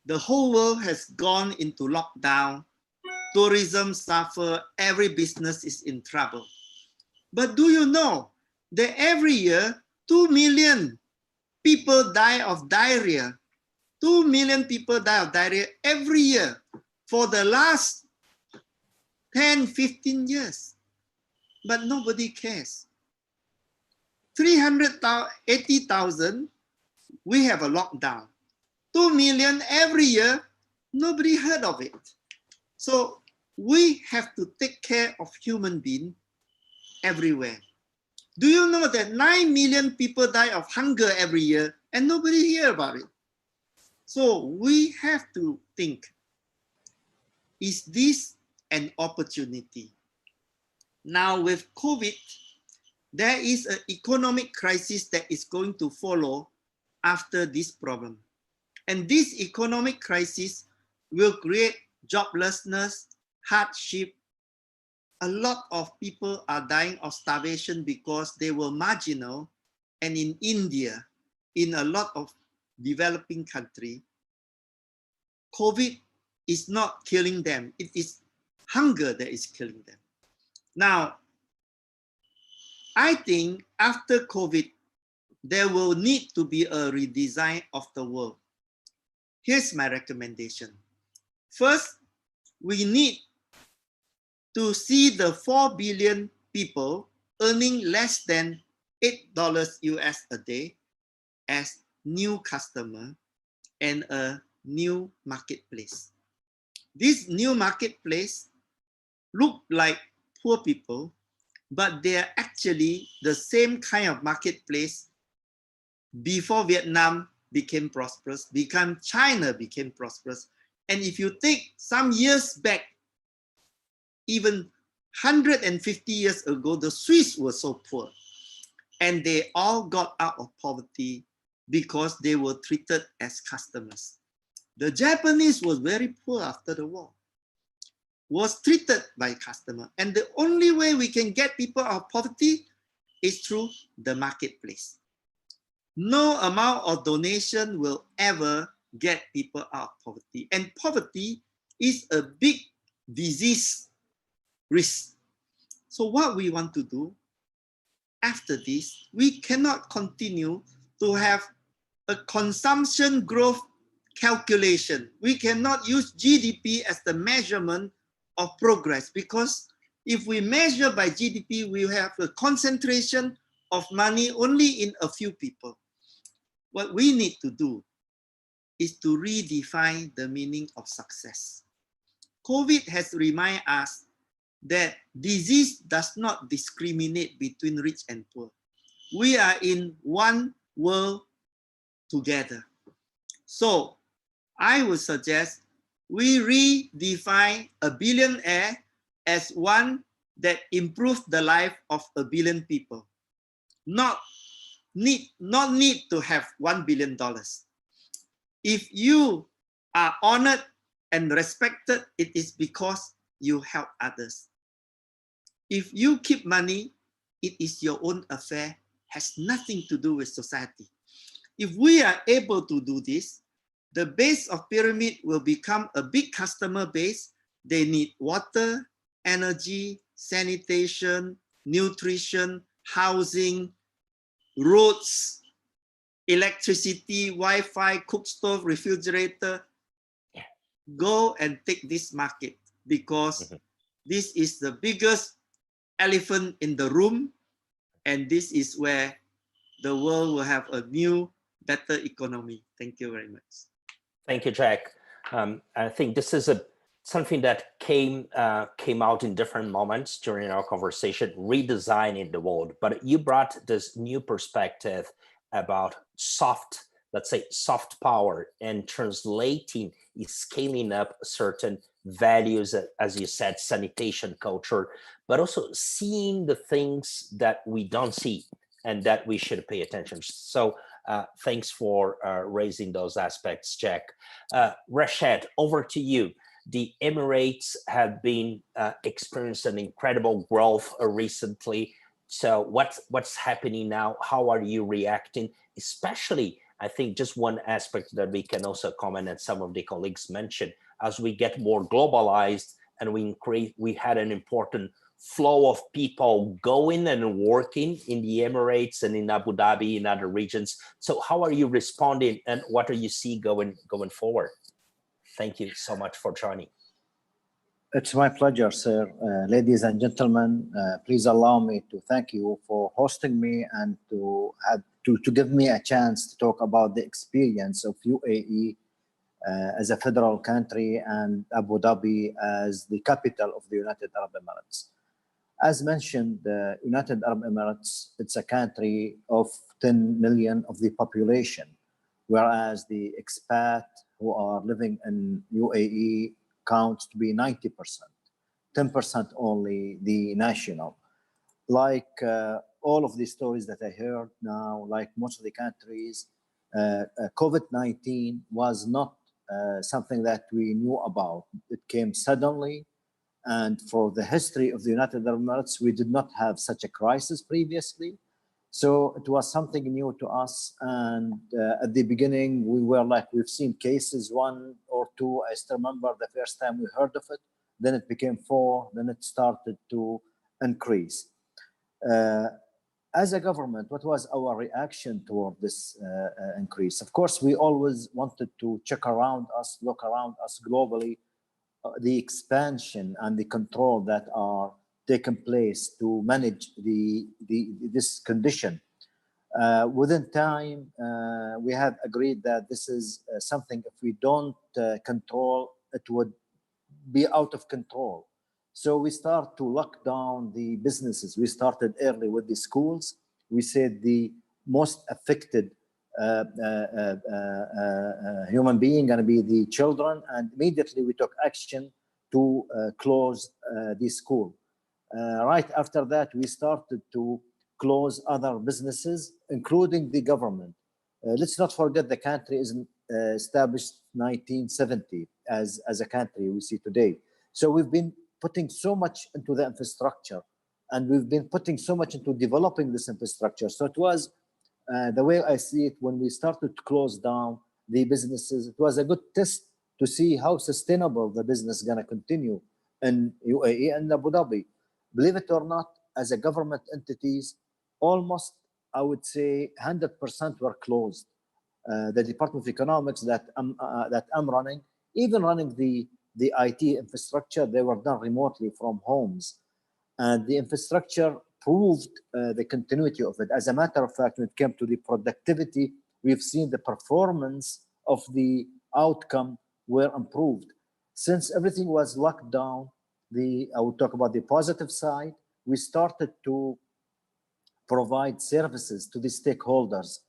The whole world has gone into lockdown. Tourism suffer, every business is in trouble. But do you know that every year, 2 million people die of diarrhea? 2 million people die of diarrhea every year for the last 10, 15 years. But nobody cares. 380,000, we have a lockdown. 2 million every year, nobody heard of it. So we have to take care of human beings everywhere. Do you know that 9 million people die of hunger every year and nobody hear about it? So we have to think, is this an opportunity? Now with COVID, there is an economic crisis that is going to follow after this problem. And this economic crisis will create joblessness, hardship. A lot of people are dying of starvation because they were marginal. And in India, in a lot of developing countries, COVID is not killing them. It is hunger that is killing them. Now, I think after COVID, there will need to be a redesign of the world. Here's my recommendation. First, we need to see the 4 billion people earning less than $8 US a day as new customer and a new marketplace. This new marketplace look like poor people, but they are actually the same kind of marketplace before Vietnam became prosperous, China became prosperous. And if you take some years back, even 150 years ago, the Swiss were so poor. And they all got out of poverty because they were treated as customers. The Japanese was very poor after the war, was treated by customer. And the only way we can get people out of poverty is through the marketplace. No amount of donation will ever get people out of poverty. And poverty is a big disease risk. So what we want to do after this, we cannot continue to have a consumption growth calculation. We cannot use GDP as the measurement of progress, because if we measure by GDP, we have a concentration of money only in a few people. What we need to do is to redefine the meaning of success. COVID has reminded us that disease does not discriminate between rich and poor. We are in one world together. So I would suggest we redefine a billionaire as one that improves the life of a billion people. Not need to have $1 billion. If you are honored and respected, it is because you help others. If you keep money, it is your own affair, has nothing to do with society. If we are able to do this, the base of pyramid will become a big customer base. They need water, energy, sanitation, nutrition, housing, roads, electricity, Wi-Fi, cook stove, refrigerator. Go and take this market, because this is the biggest elephant in the room, and this is where the world will have a new, better economy. Thank you very much. Thank you, Jack. I think this is something that came out in different moments during our conversation, redesigning the world. But you brought this new perspective about soft, let's say, soft power, and translating, scaling up certain values, as you said, sanitation culture, but also seeing the things that we don't see and that we should pay attention. So thanks for raising those aspects, Jack. Rashad, over to you. The Emirates have been experiencing incredible growth recently. So what's happening now? How are you reacting? Especially, I think just one aspect that we can also comment, and some of the colleagues mentioned, as we get more globalized and we had an important flow of people going and working in the Emirates and in Abu Dhabi, in other regions. So how are you responding, and what do you see going forward? Thank you so much for joining. It's my pleasure, sir. Ladies and gentlemen, please allow me to thank you for hosting me and to give me a chance to talk about the experience of UAE as a federal country and Abu Dhabi as the capital of the United Arab Emirates. As mentioned, the United Arab Emirates, it's a country of 10 million of the population, whereas the expat who are living in UAE counts to be 90%, 10% only the national. Like all of the stories that I heard now, like most of the countries, COVID-19 was not something that we knew about. It came suddenly. And for the history of the United Arab Emirates, we did not have such a crisis previously. So it was something new to us. And at the beginning, we were like, we've seen cases, 1 or 2. I still remember the first time we heard of it. Then it became 4. Then it started to increase. As a government, what was our reaction toward this increase? Of course, we always wanted to check around us, look around us globally, the expansion and the control that are taking place to manage this condition. Within time, we have agreed that this is something, if we don't control, it would be out of control. So we start to lock down the businesses. We started early with the schools. We said the most affected human being going to be the children, and immediately we took action to close the school. Right after that, we started to close other businesses, including the government. Let's not forget the country is established 1970 as a country we see today. So we've been putting so much into the infrastructure, and we've been putting so much into developing this infrastructure. So it was the way I see it, when we started to close down the businesses, it was a good test to see how sustainable the business is going to continue in UAE and Abu Dhabi. Believe it or not, as a government entities, almost, I would say, 100% were closed. The Department of Economics that I'm running, even running the IT infrastructure, they were done remotely from homes. And the infrastructure proved the continuity of it. As a matter of fact, when it came to the productivity, we've seen the performance of the outcome were improved. Since everything was locked down, I will talk about the positive side. We started to provide services to the stakeholders.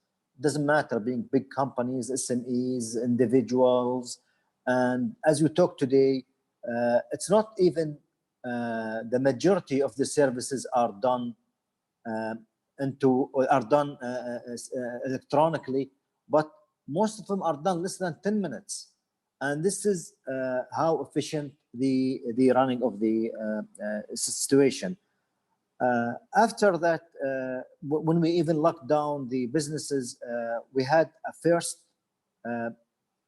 Doesn't matter, being big companies, SMEs, individuals. And as we talk today, it's not even the majority of the services are done electronically, but most of them are done less than 10 minutes. And this is how efficient the running of the situation. After that, when we even locked down the businesses, we had a first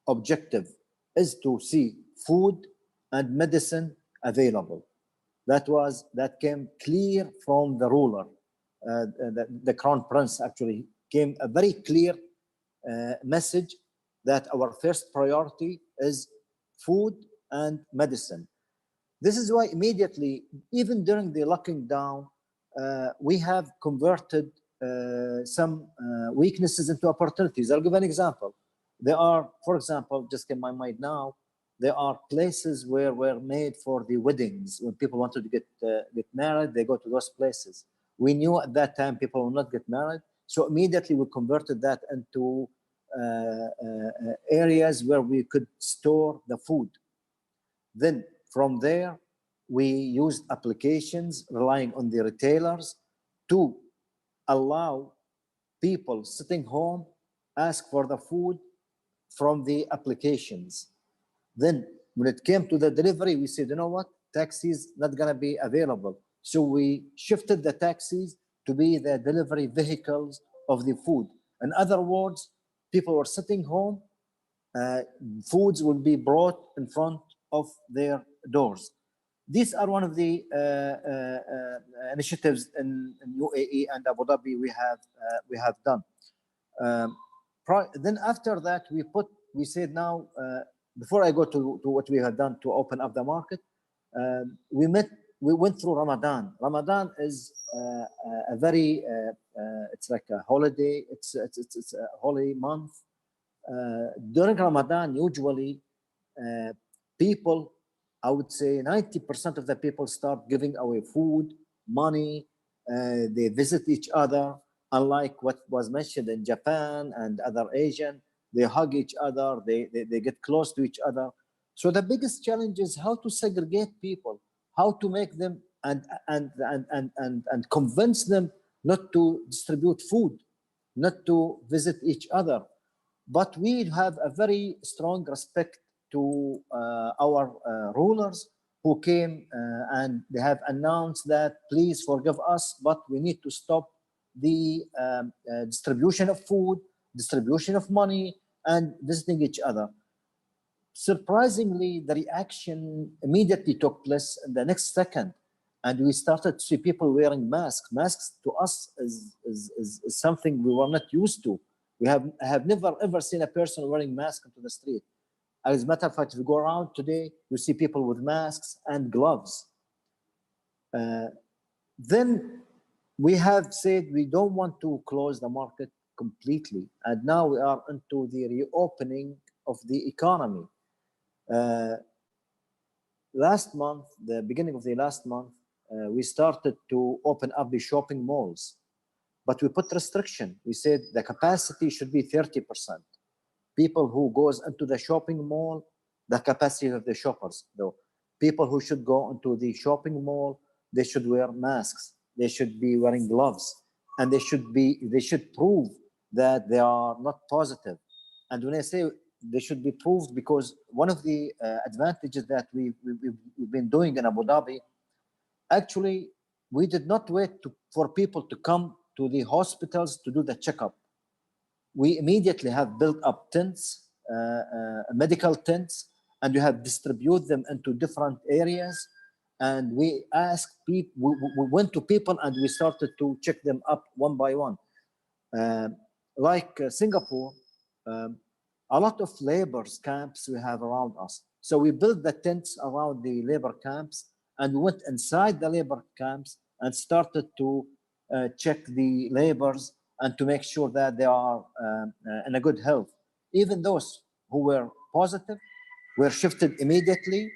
objective is to see food and medicine available. That came clear from the ruler. The crown prince actually came a very clear message that our first priority is food and medicine. This is why immediately, even during the locking down, we have converted some weaknesses into opportunities. I'll give an example. There are, for example, just in my mind now, there are places where were made for the weddings. When people wanted to get married, they go to those places. We knew at that time people will not get married, so immediately we converted that into areas where we could store the food. Then from there, we used applications relying on the retailers to allow people sitting home ask for the food from the applications. Then when it came to the delivery, we said, you know what, taxis not gonna be available. So we shifted the taxis to be the delivery vehicles of the food. In other words, people were sitting home, foods will be brought in front of their doors. These are one of the initiatives in UAE and Abu Dhabi we have done. Then after that, we said now, before I go to what we have done to open up the market, we went through Ramadan. Ramadan is a very, it's like a holiday, it's a holy month. During Ramadan, usually people, I would say 90% of the people start giving away food, money, they visit each other, unlike what was mentioned in Japan and other Asian, they hug each other, they get close to each other. So the biggest challenge is how to segregate people, how to make them and convince them not to distribute food, not to visit each other. But we have a very strong respect to our rulers who came and they have announced that please forgive us, but we need to stop the distribution of food, distribution of money, and visiting each other. Surprisingly, the reaction immediately took place in the next second, and we started to see people wearing masks. Masks to us is something we were not used to. We have never ever seen a person wearing mask into the street. As a matter of fact, if you go around today, you see people with masks and gloves. Then we have said we don't want to close the market completely, and now we are into the reopening of the economy. Last month, the beginning of the last month, we started to open up the shopping malls, but we put restriction. We said the capacity should be 30%. People who goes into the shopping mall, the capacity of the shoppers, though. People who should go into the shopping mall, they should wear masks. They should be wearing gloves, and they should prove that they are not positive. And when I say they should be proved, because one of the advantages that we've been doing in Abu Dhabi, actually, we did not wait for people to come to the hospitals to do the checkup. We immediately have built up tents, medical tents, and we have distributed them into different areas. And we asked people, we went to people and we started to check them up one by one. Like Singapore, a lot of labor camps we have around us. So we built the tents around the labor camps, and we went inside the labor camps and started to check the laborers and to make sure that they are in a good health. Even those who were positive were shifted immediately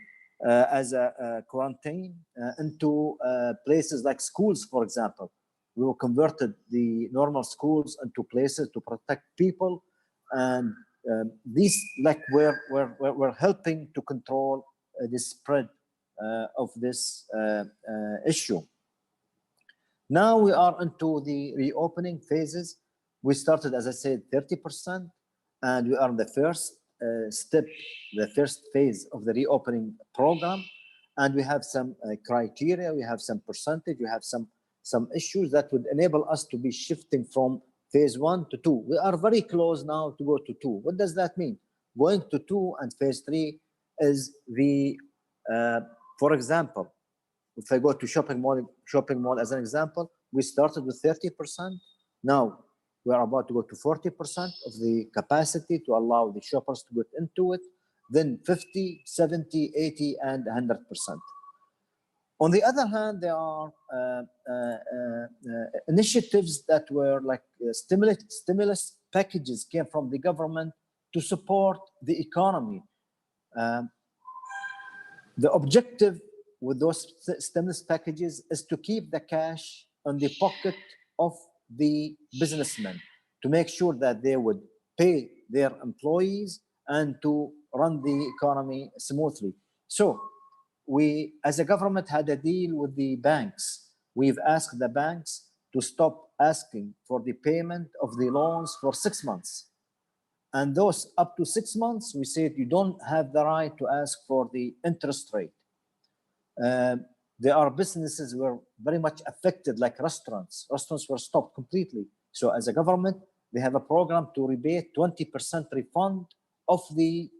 as a quarantine into places like schools, for example. We were converted the normal schools into places to protect people, and these like we're helping to control the spread of this issue. Now we are into the reopening phases. We started, as I said, 30%, and we are in the first step, the first phase of the reopening program. And we have some criteria, we have some percentage, we have some some issues that would enable us to be shifting from phase 1 to 2. We are very close now to go to 2. What does that mean? Going to 2 and phase 3 is the, for example, if I go to shopping mall as an example, we started with 30%. Now we are about to go to 40% of the capacity to allow the shoppers to get into it, then 50, 70, 80, and 100%. On the other hand, there are initiatives that were like stimulus packages came from the government to support the economy. The objective with those stimulus packages is to keep the cash on the pocket of the businessmen, to make sure that they would pay their employees and to run the economy smoothly. So we, as a government, had a deal with the banks. We've asked the banks to stop asking for the payment of the loans for 6 months. And those up to 6 months, we said you don't have the right to ask for the interest rate. There are businesses were very much affected, like restaurants. Restaurants were stopped completely. So as a government, they have a program to rebate 20% refund of the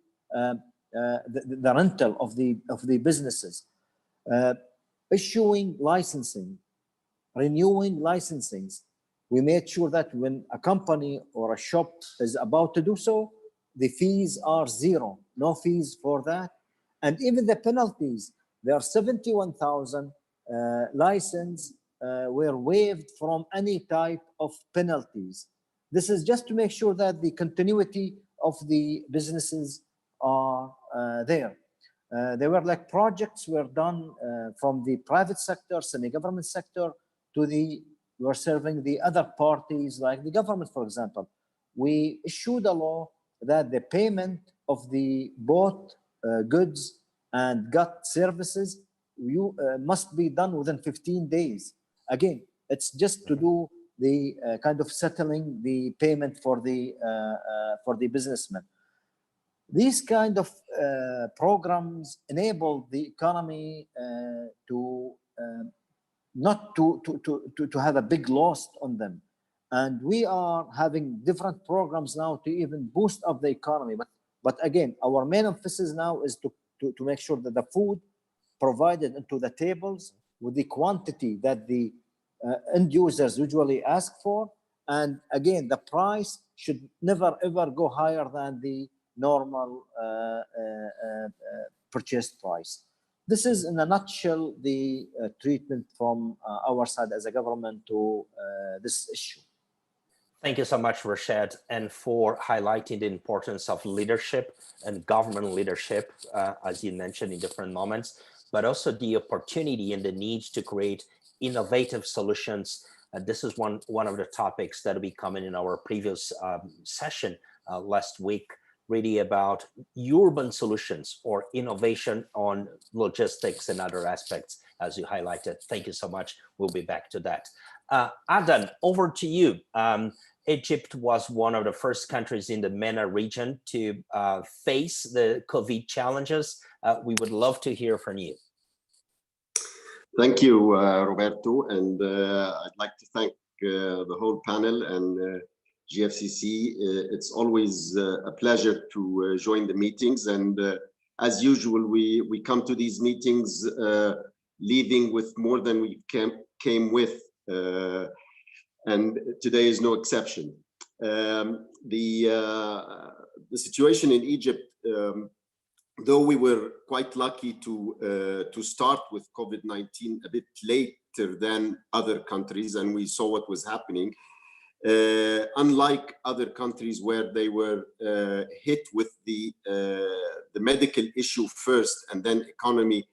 rental of the businesses, issuing licensing, renewing licensings. We made sure that when a company or a shop is about to do so, the fees are zero, no fees for that. And even the penalties, there are 71,000 licenses were waived from any type of penalties. This is just to make sure that the continuity of the businesses are there. There were like projects were done from the private sector, semi-government sector, to the, we're serving the other parties like the government, for example. We issued a law that the payment of the both goods and gut services must be done within 15 days. Again, it's just to do the kind of settling the payment for the businessmen. These kind of programs enable the economy to not to have a big loss on them. And we are having different programs now to even boost up the economy. But again, our main emphasis now is to make sure that the food provided into the tables with the quantity that the end users usually ask for. And again, the price should never ever go higher than the normal purchase price. This is in a nutshell the treatment from our side as a government to this issue. Thank you so much, Rashad, and for highlighting the importance of leadership and government leadership, as you mentioned in different moments, but also the opportunity and the need to create innovative solutions. This is one of the topics that will be coming in our previous session last week, really about urban solutions or innovation on logistics and other aspects, as you highlighted. Thank you so much. We'll be back to that. Adan, over to you. Egypt was one of the first countries in the MENA region to face the COVID challenges. We would love to hear from you. Thank you, Roberto. And I'd like to thank the whole panel and GFCC. It's always a pleasure to join the meetings. And as usual, we come to these meetings leaving with more than we came with. And today is no exception. The situation in Egypt, though we were quite lucky to start with COVID-19 a bit later than other countries, and we saw what was happening, unlike other countries where they were hit with the medical issue first and then economy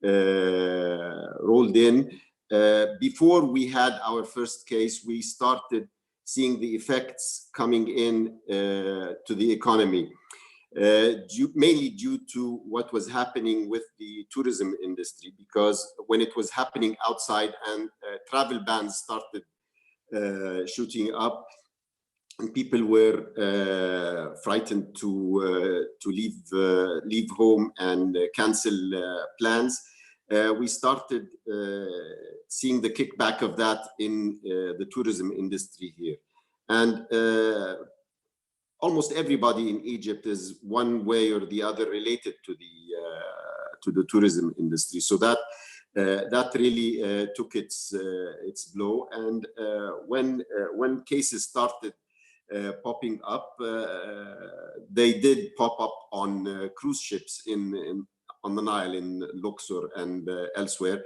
rolled in. Before we had our first case, we started seeing the effects coming in to the economy, mainly due to what was happening with the tourism industry, because when it was happening outside and travel bans started shooting up and people were frightened to leave home and cancel plans, we started seeing the kickback of that in the tourism industry here. And almost everybody in Egypt is one way or the other related to the tourism industry. So that really took its blow. And when cases started popping up, they did pop up on cruise ships on the Nile, in Luxor and elsewhere,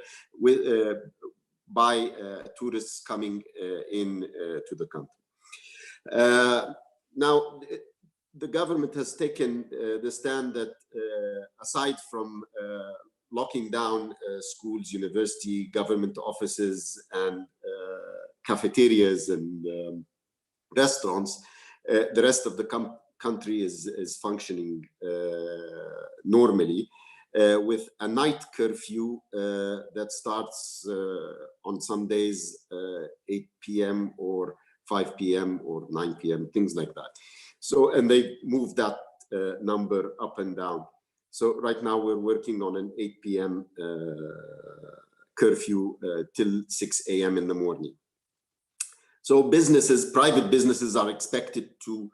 by tourists coming in to the country. Now, the government has taken the stand that aside from locking down schools, university, government offices, and cafeterias and restaurants, the rest of the country is functioning normally, with a night curfew that starts on some days 8 p.m. or 5 p.m. or 9 p.m., things like that. So, and they move that number up and down. So right now we're working on an 8 p.m. Curfew till 6 a.m. in the morning. So businesses, private businesses, are expected to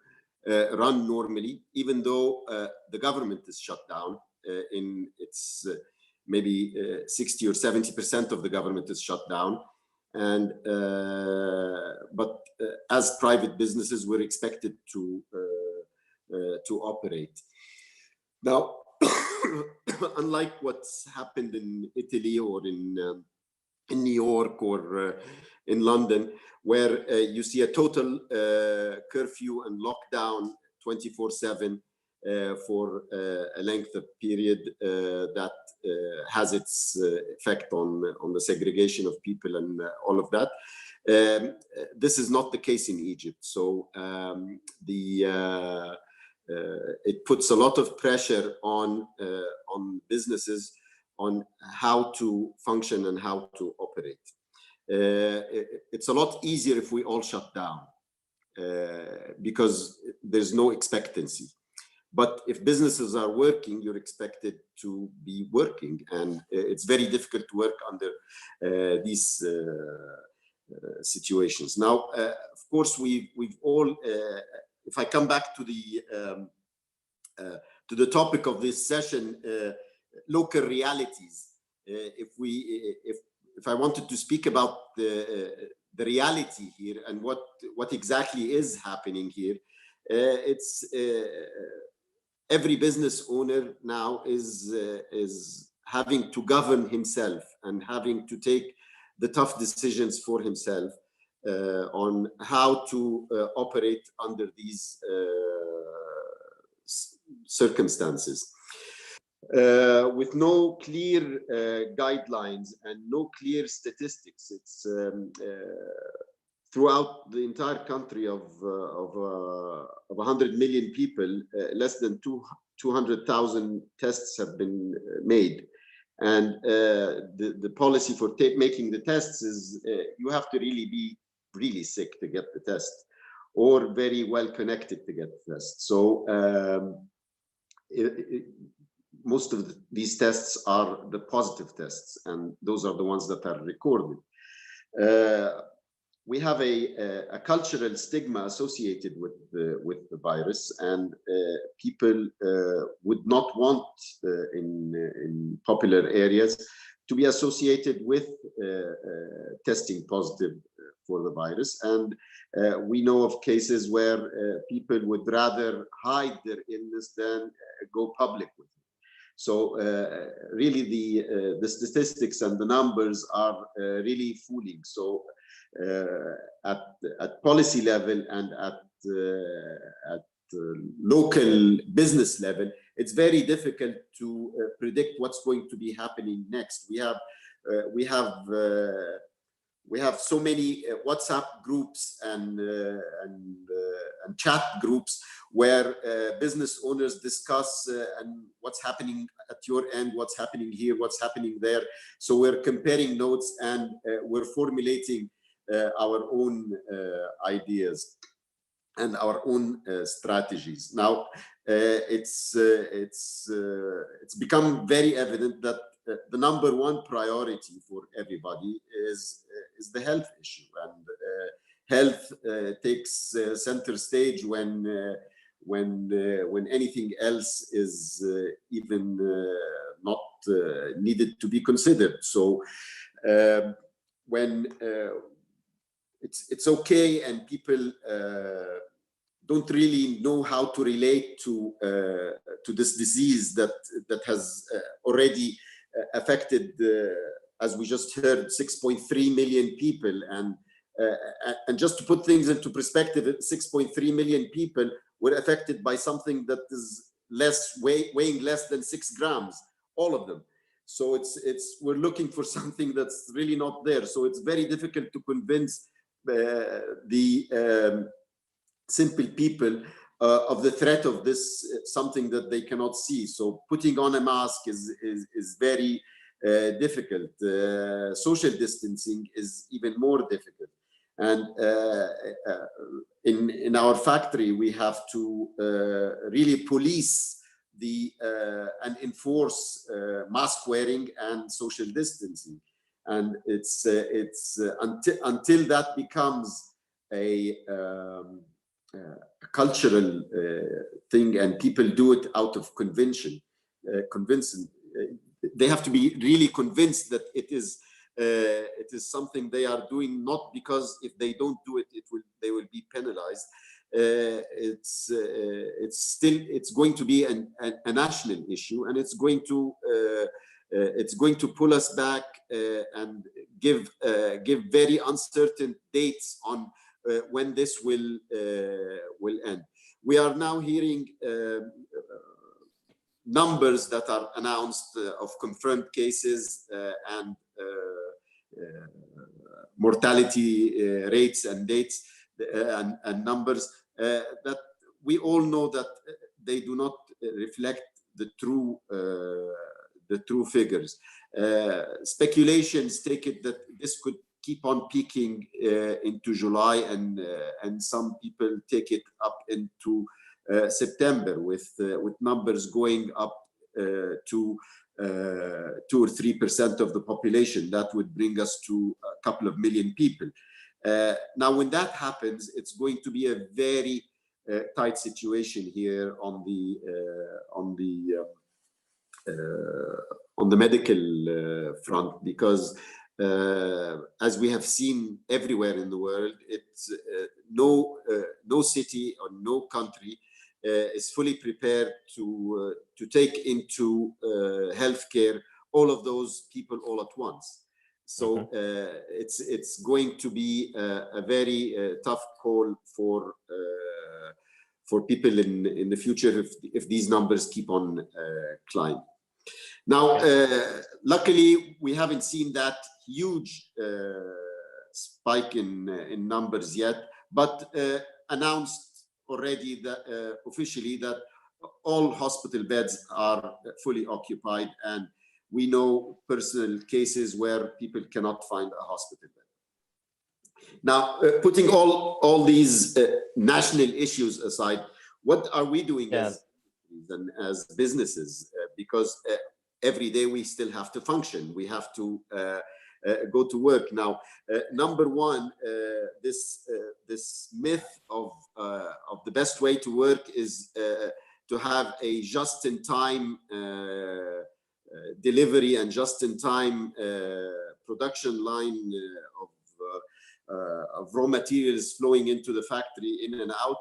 run normally, even though the government is shut down. In its maybe 60 or 70% of the government is shut down. And but as private businesses, we're expected to operate. Now, unlike what's happened in Italy or in New York or in London, where you see a total curfew and lockdown 24/7 for a length of period that has its effect on the segregation of people and all of that. This is not the case in Egypt. So it puts a lot of pressure on businesses on how to function and how to operate. It's a lot easier if we all shut down because there's no expectancy. But if businesses are working, you're expected to be working, and it's very difficult to work under these situations. Now, of course, we've all. If I come back to the topic of this session, local realities. If I wanted to speak about the reality here and what exactly is happening here, it's. Every business owner now is having to govern himself and having to take the tough decisions for himself on how to operate under these circumstances. With no clear guidelines and no clear statistics, it's throughout the entire country of 100 million people, less than 200,000 tests have been made. And the policy for making the tests is you have to really be really sick to get the test, or very well connected to get the test. So most of these tests are the positive tests, and those are the ones that are recorded. We have a cultural stigma associated with the virus, and people would not want in popular areas to be associated with testing positive for the virus. And we know of cases where people would rather hide their illness than go public with it. So really the statistics and the numbers are really fooling. So at policy level and at local business level, it's very difficult to predict what's going to be happening next. We have so many WhatsApp groups and chat groups where business owners discuss and what's happening at your end, what's happening here, what's happening there. So we're comparing notes and we're formulating our own ideas and our own strategies. Now, it's become very evident that the number one priority for everybody is the health issue, and health takes center stage when anything else is even not needed to be considered. So when it's okay, and people don't really know how to relate to this disease that has already affected, as we just heard, 6.3 million people. And just to put things into perspective, 6.3 million people were affected by something that is weighing less than 6 grams, all of them. So we're looking for something that's really not there. So it's very difficult to convince the simple people of the threat of this, something that they cannot see. So putting on a mask is very difficult. Social distancing is even more difficult. And in our factory, we have to really police and enforce mask wearing and social distancing. And it's until that becomes a cultural thing, and people do it out of convincing. They have to be really convinced that it is something they are doing, not because if they don't do it, they will be penalized. It's going to be a national issue, and it's going to pull us back and give very uncertain dates on when this will end. We are now hearing numbers that are announced of confirmed cases and mortality rates and dates and numbers that we all know that they do not reflect the true figures. Speculations take it that this could keep on peaking into July, and some people take it up into September, with numbers going up to 2 or 3% of the population. That would bring us to a couple of million people. Now, when that happens, it's going to be a very tight situation here on the medical front, because as we have seen everywhere in the world, it's no city or no country is fully prepared to take into healthcare all of those people all at once. So it's going to be a very tough call for people in the future if these numbers keep on climbing. Now, luckily, we haven't seen that huge spike in numbers yet, but announced already that officially that all hospital beds are fully occupied, and we know personal cases where people cannot find a hospital bed. Now, putting all these national issues aside, what are we doing as businesses? Because every day we still have to function. We have to go to work. Now, number one, this myth of the best way to work is to have a just-in-time delivery and just-in-time production line of raw materials flowing into the factory in and out.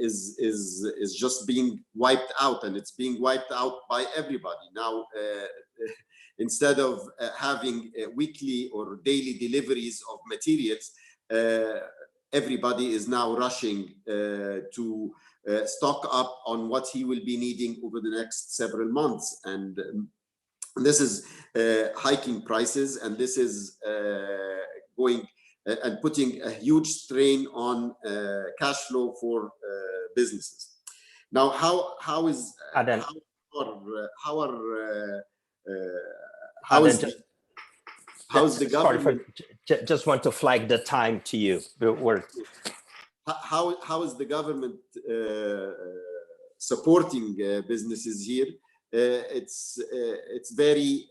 Is just being wiped out, and it's being wiped out by everybody. Now, instead of having weekly or daily deliveries of materials, everybody is now rushing to stock up on what he will be needing over the next several months. And this is hiking prices, and this is going and putting a huge strain on cash flow for businesses. Now, how is the government? Just want to flag the time to you. How is the government supporting businesses here? it's very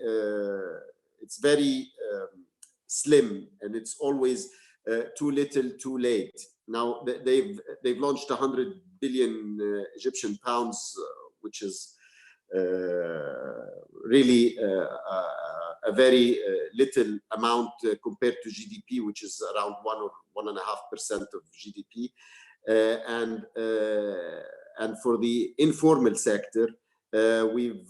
slim, and it's always too little, too late. Now they've launched 100 billion Egyptian pounds, which is really a very little amount compared to GDP, which is around 1 or 1.5% of GDP. And for the informal sector, they've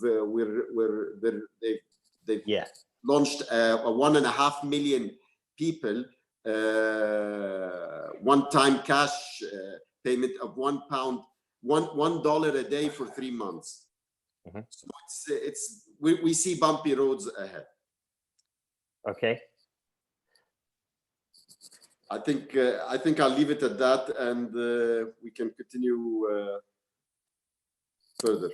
launched a 1.5 million people one-time cash payment of £1 a day for 3 months. Mm-hmm. So we see bumpy roads ahead. Okay. I think I'll leave it at that, and we can continue further.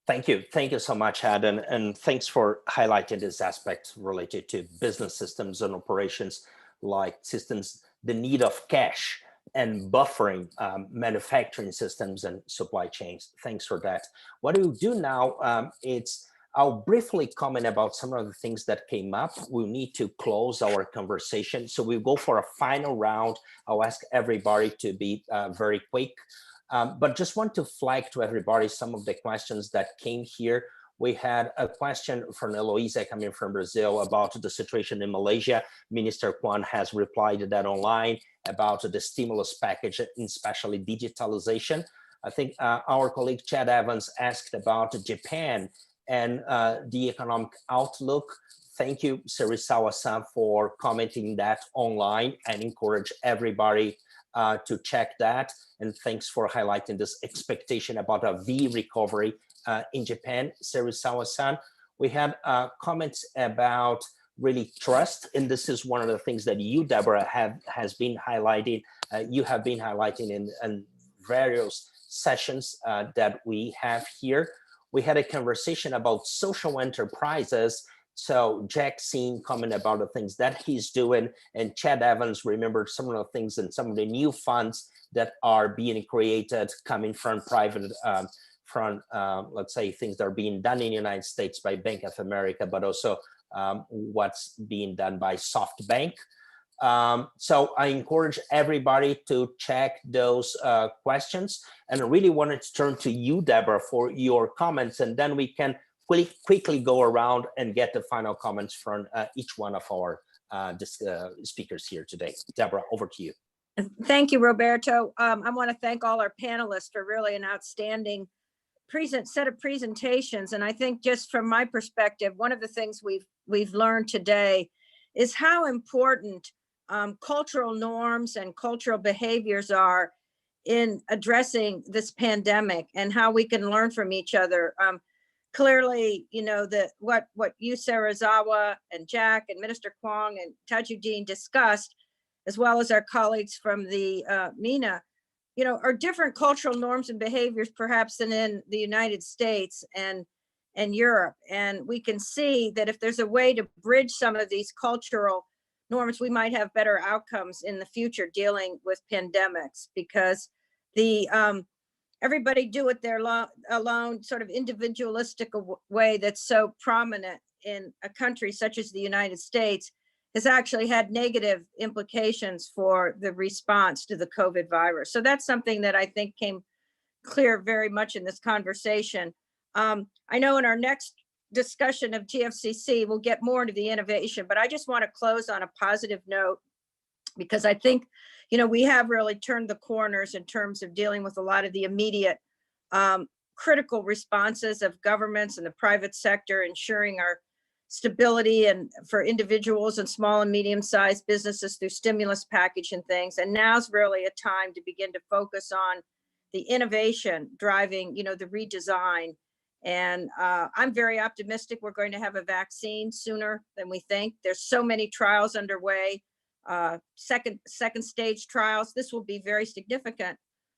Thank you so much, Ed, and thanks for highlighting this aspect related to business systems and operations, like systems, the need of cash and buffering manufacturing systems and supply chains. Thanks for that. What we'll do now, I'll briefly comment about some of the things that came up. We'll need to close our conversation. So we'll go for a final round. I'll ask everybody to be very quick. But just want to flag to everybody some of the questions that came here. We had a question from Eloisa coming from Brazil about the situation in Malaysia. Minister Kwan has replied to that online about the stimulus package, especially digitalization. I think our colleague Chad Evans asked about Japan and the economic outlook. Thank you, Serisawa-san, for commenting that online, and encourage everybody to check that. And thanks for highlighting this expectation about a V recovery in Japan, Serisawa-san. We had comments about really trust, and this is one of the things that you, Deborah, has been highlighting. You have been highlighting in various sessions that we have here. We had a conversation about social enterprises. So Jack seen comment about the things that he's doing, and Chad Evans remembered some of the things and some of the new funds that are being created coming from private, let's say, things that are being done in the United States by Bank of America, but also what's being done by SoftBank. So I encourage everybody to check those questions, and I really wanted to turn to you, Deborah, for your comments, and then we can quickly go around and get the final comments from each one of our speakers here today. Deborah, over to you. Thank you, Roberto. I want to thank all our panelists for really an outstanding set of presentations. And I think just from my perspective, one of the things we've learned today is how important cultural norms and cultural behaviors are in addressing this pandemic, and how we can learn from each other. Clearly, you know, what you, Serisawa, and Jack, and Minister Kwong, and Tajuddin discussed, as well as our colleagues from the MENA, you know, are different cultural norms and behaviors perhaps than in the United States and Europe. And we can see that if there's a way to bridge some of these cultural norms, we might have better outcomes in the future dealing with pandemics, because the everybody do it their alone sort of individualistic way that's so prominent in a country such as the United States has actually had negative implications for the response to the COVID virus. So that's something that I think came clear very much in this conversation. I know in our next discussion of GFCC, we'll get more into the innovation, but I just want to close on a positive note, because I think, you know, we have really turned the corners in terms of dealing with a lot of the immediate critical responses of governments and the private sector, ensuring our stability and for individuals and small and medium-sized businesses through stimulus package and things. And now's really a time to begin to focus on the innovation driving, you know, the redesign. And I'm very optimistic we're going to have a vaccine sooner than we think. There's so many trials underway, second stage trials. This will be very significant.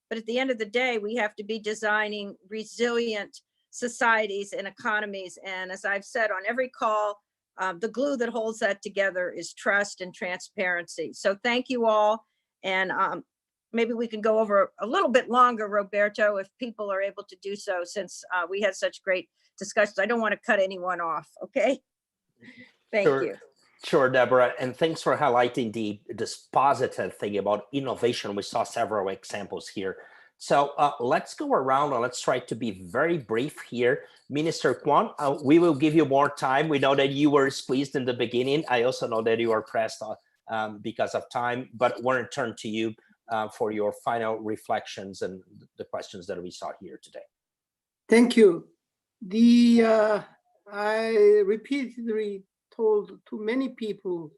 But at the end of the day, we have to be designing resilient societies and economies. And as I've said on every call, the glue that holds that together is trust and transparency. So thank you all. And maybe we can go over a little bit longer, Roberto, if people are able to do so, since we had such great discussions. I don't want to cut anyone off, okay? Thank Sure. you. Sure, Deborah, and thanks for highlighting this positive thing about innovation. We saw several examples here. So let's go around and let's try to be very brief here. Minister Kwan, we will give you more time. We know that you were squeezed in the beginning. I also know that you are pressed because of time, but want to turn to you for your final reflections and the questions that we saw here today. Thank you. I repeatedly told to many people,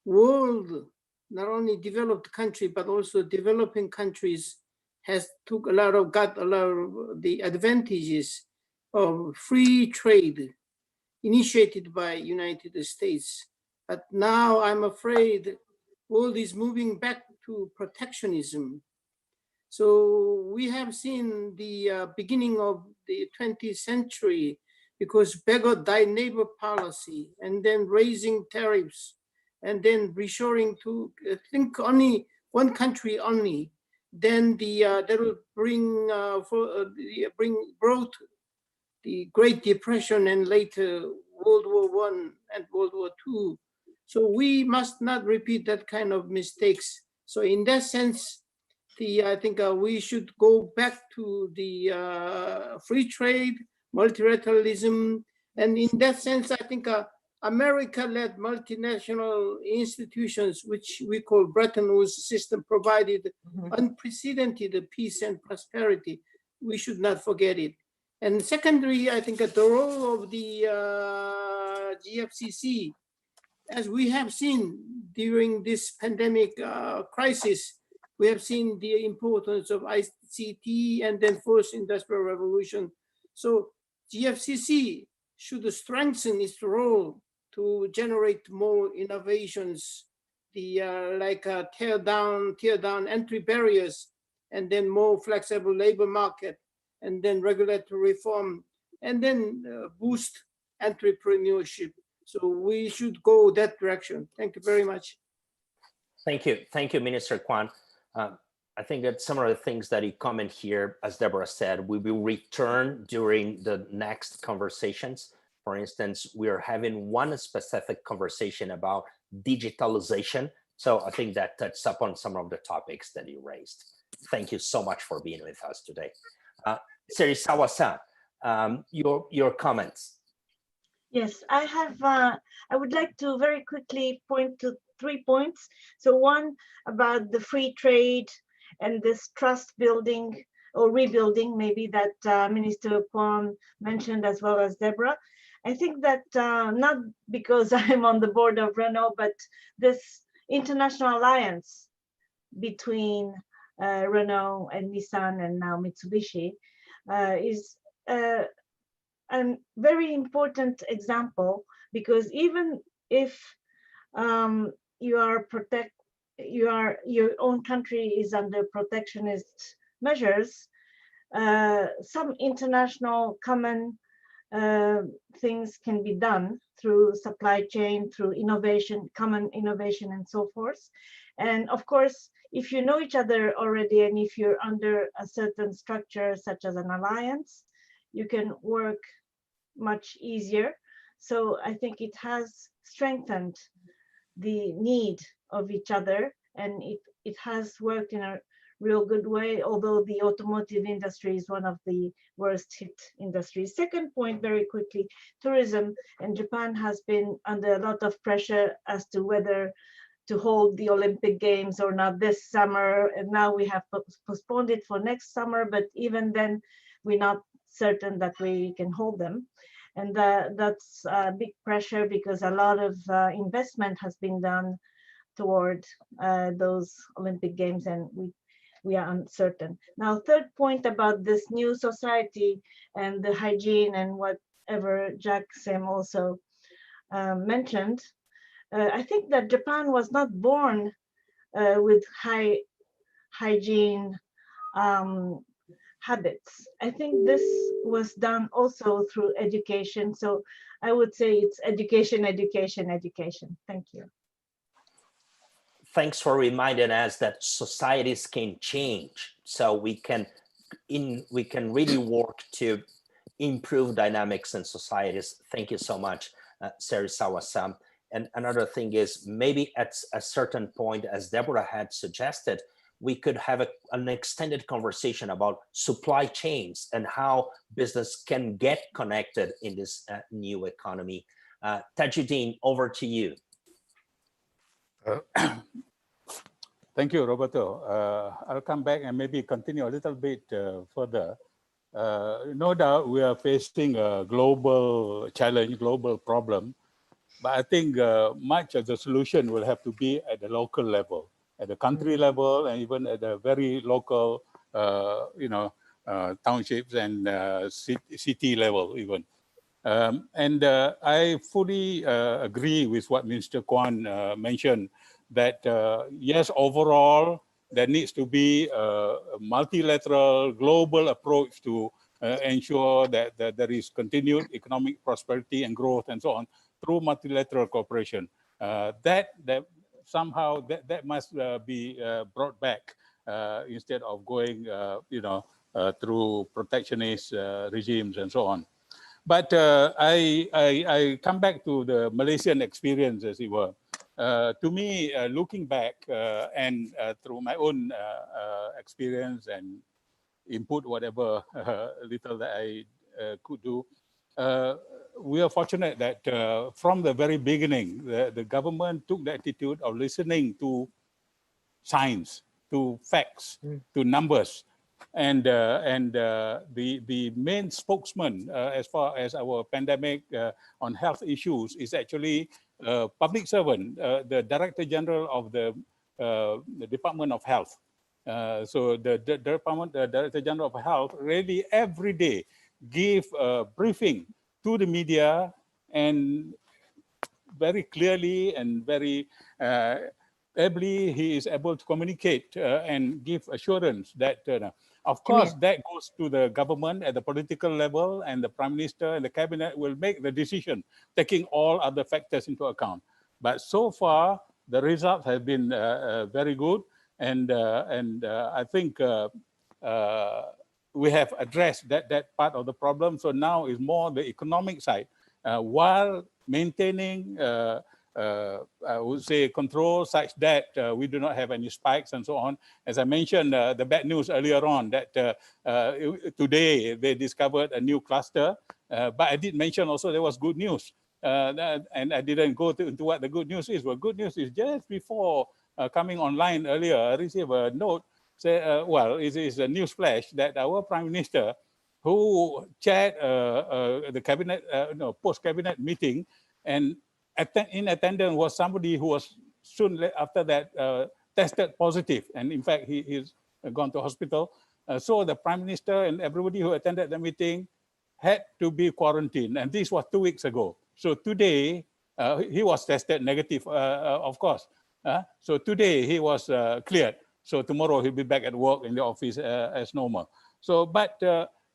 world, not only developed country, but also developing countries got a lot of the advantages of free trade initiated by United States. But now I'm afraid world is moving back to protectionism. So we have seen the beginning of the 20th century because beggar thy neighbor policy, and then raising tariffs, and then reshoring to think only one country only. Then that will brought the Great Depression and later World War I and World War II. So we must not repeat that kind of mistakes. So in that sense, I think we should go back to the free trade, multilateralism, and in that sense, I think America-led multinational institutions, which we call Bretton Woods system, provided unprecedented peace and prosperity. We should not forget it. And secondly, I think the role of the GFCC, as we have seen during this pandemic crisis, we have seen the importance of ICT and then fourth industrial revolution. So GFCC should strengthen its role to generate more innovations, tear down entry barriers, and then more flexible labor market, and then regulatory reform, and then boost entrepreneurship. So we should go that direction. Thank you very much. Thank you, Minister Kwan. I think that some of the things that you comment here, as Deborah said, we will return during the next conversations. For instance, we are having one specific conversation about digitalization. So I think that touches upon some of the topics that you raised. Thank you so much for being with us today. Serisawa-san, your comments. Yes, I would like to very quickly point to 3 points. So one about the free trade and this trust building or rebuilding, maybe that Minister Kwan mentioned as well as Deborah. I think that not because I'm on the board of Renault, but this international alliance between Renault and Nissan and now Mitsubishi is a very important example, because even if your own country is under protectionist measures, some international common things can be done through supply chain, through innovation, common innovation, and so forth. And of course, if you know each other already, and if you're under a certain structure, such as an alliance, you can work much easier. So I think it has strengthened the need of each other, and it has worked in a real good way, although the automotive industry is one of the worst hit industries. Second point, very quickly, tourism, and Japan has been under a lot of pressure as to whether to hold the Olympic Games or not this summer, and now we have postponed it for next summer, but even then we're not certain that we can hold them. And that's a big pressure, because a lot of investment has been done toward those Olympic Games, and we are uncertain. Now, third point about this new society and the hygiene and whatever Jack Sim also mentioned, I think that Japan was not born with high hygiene habits. I think this was done also through education. So I would say it's education, education, education. Thank you. Thanks for reminding us that societies can change, so we can really work to improve dynamics in societies. Thank you so much, Serisawa-san. And another thing is, maybe at a certain point, as Deborah had suggested, we could have an extended conversation about supply chains and how business can get connected in this new economy. Tajuddin, over to you. Thank you, Roberto. I'll come back and maybe continue a little bit further. No doubt we are facing a global challenge, global problem, but I think much of the solution will have to be at the local level, at the country level, and even at the very local, townships and city level even. I fully agree with what Mr. Kwan mentioned, that yes, overall, there needs to be a multilateral global approach to ensure that there is continued economic prosperity and growth and so on through multilateral cooperation. That somehow must be brought back instead of going, through protectionist regimes and so on. But I come back to the Malaysian experience, as it were. To me, looking back and through my own experience and input, whatever little that I could do, we are fortunate that from the very beginning, the government took the attitude of listening to science, to facts, to numbers. And the main spokesman as far as our pandemic on health issues is actually a public servant, the Director General of the Department of Health. So the Director General of Health really every day give a briefing to the media, and very clearly and very ably he is able to communicate and give assurance that of course, that goes to the government at the political level, and the Prime Minister and the Cabinet will make the decision, taking all other factors into account. But so far, the results have been very good, and I think we have addressed that part of the problem. So now is more the economic side, while maintaining I would say control such that we do not have any spikes and so on. As I mentioned, the bad news earlier on that today they discovered a new cluster, but I did mention also there was good news. And I didn't go into what the good news is. Well, good news is just before coming online earlier, I received a note, say, it is a news flash that our Prime Minister, who chaired the cabinet, post-cabinet meeting, and in attendance was somebody who was soon after that tested positive, and in fact he's gone to hospital. So the Prime Minister and everybody who attended the meeting had to be quarantined, and this was 2 weeks ago. So today he was tested negative, of course. So today he was cleared. So tomorrow he'll be back at work in the office as normal. So, but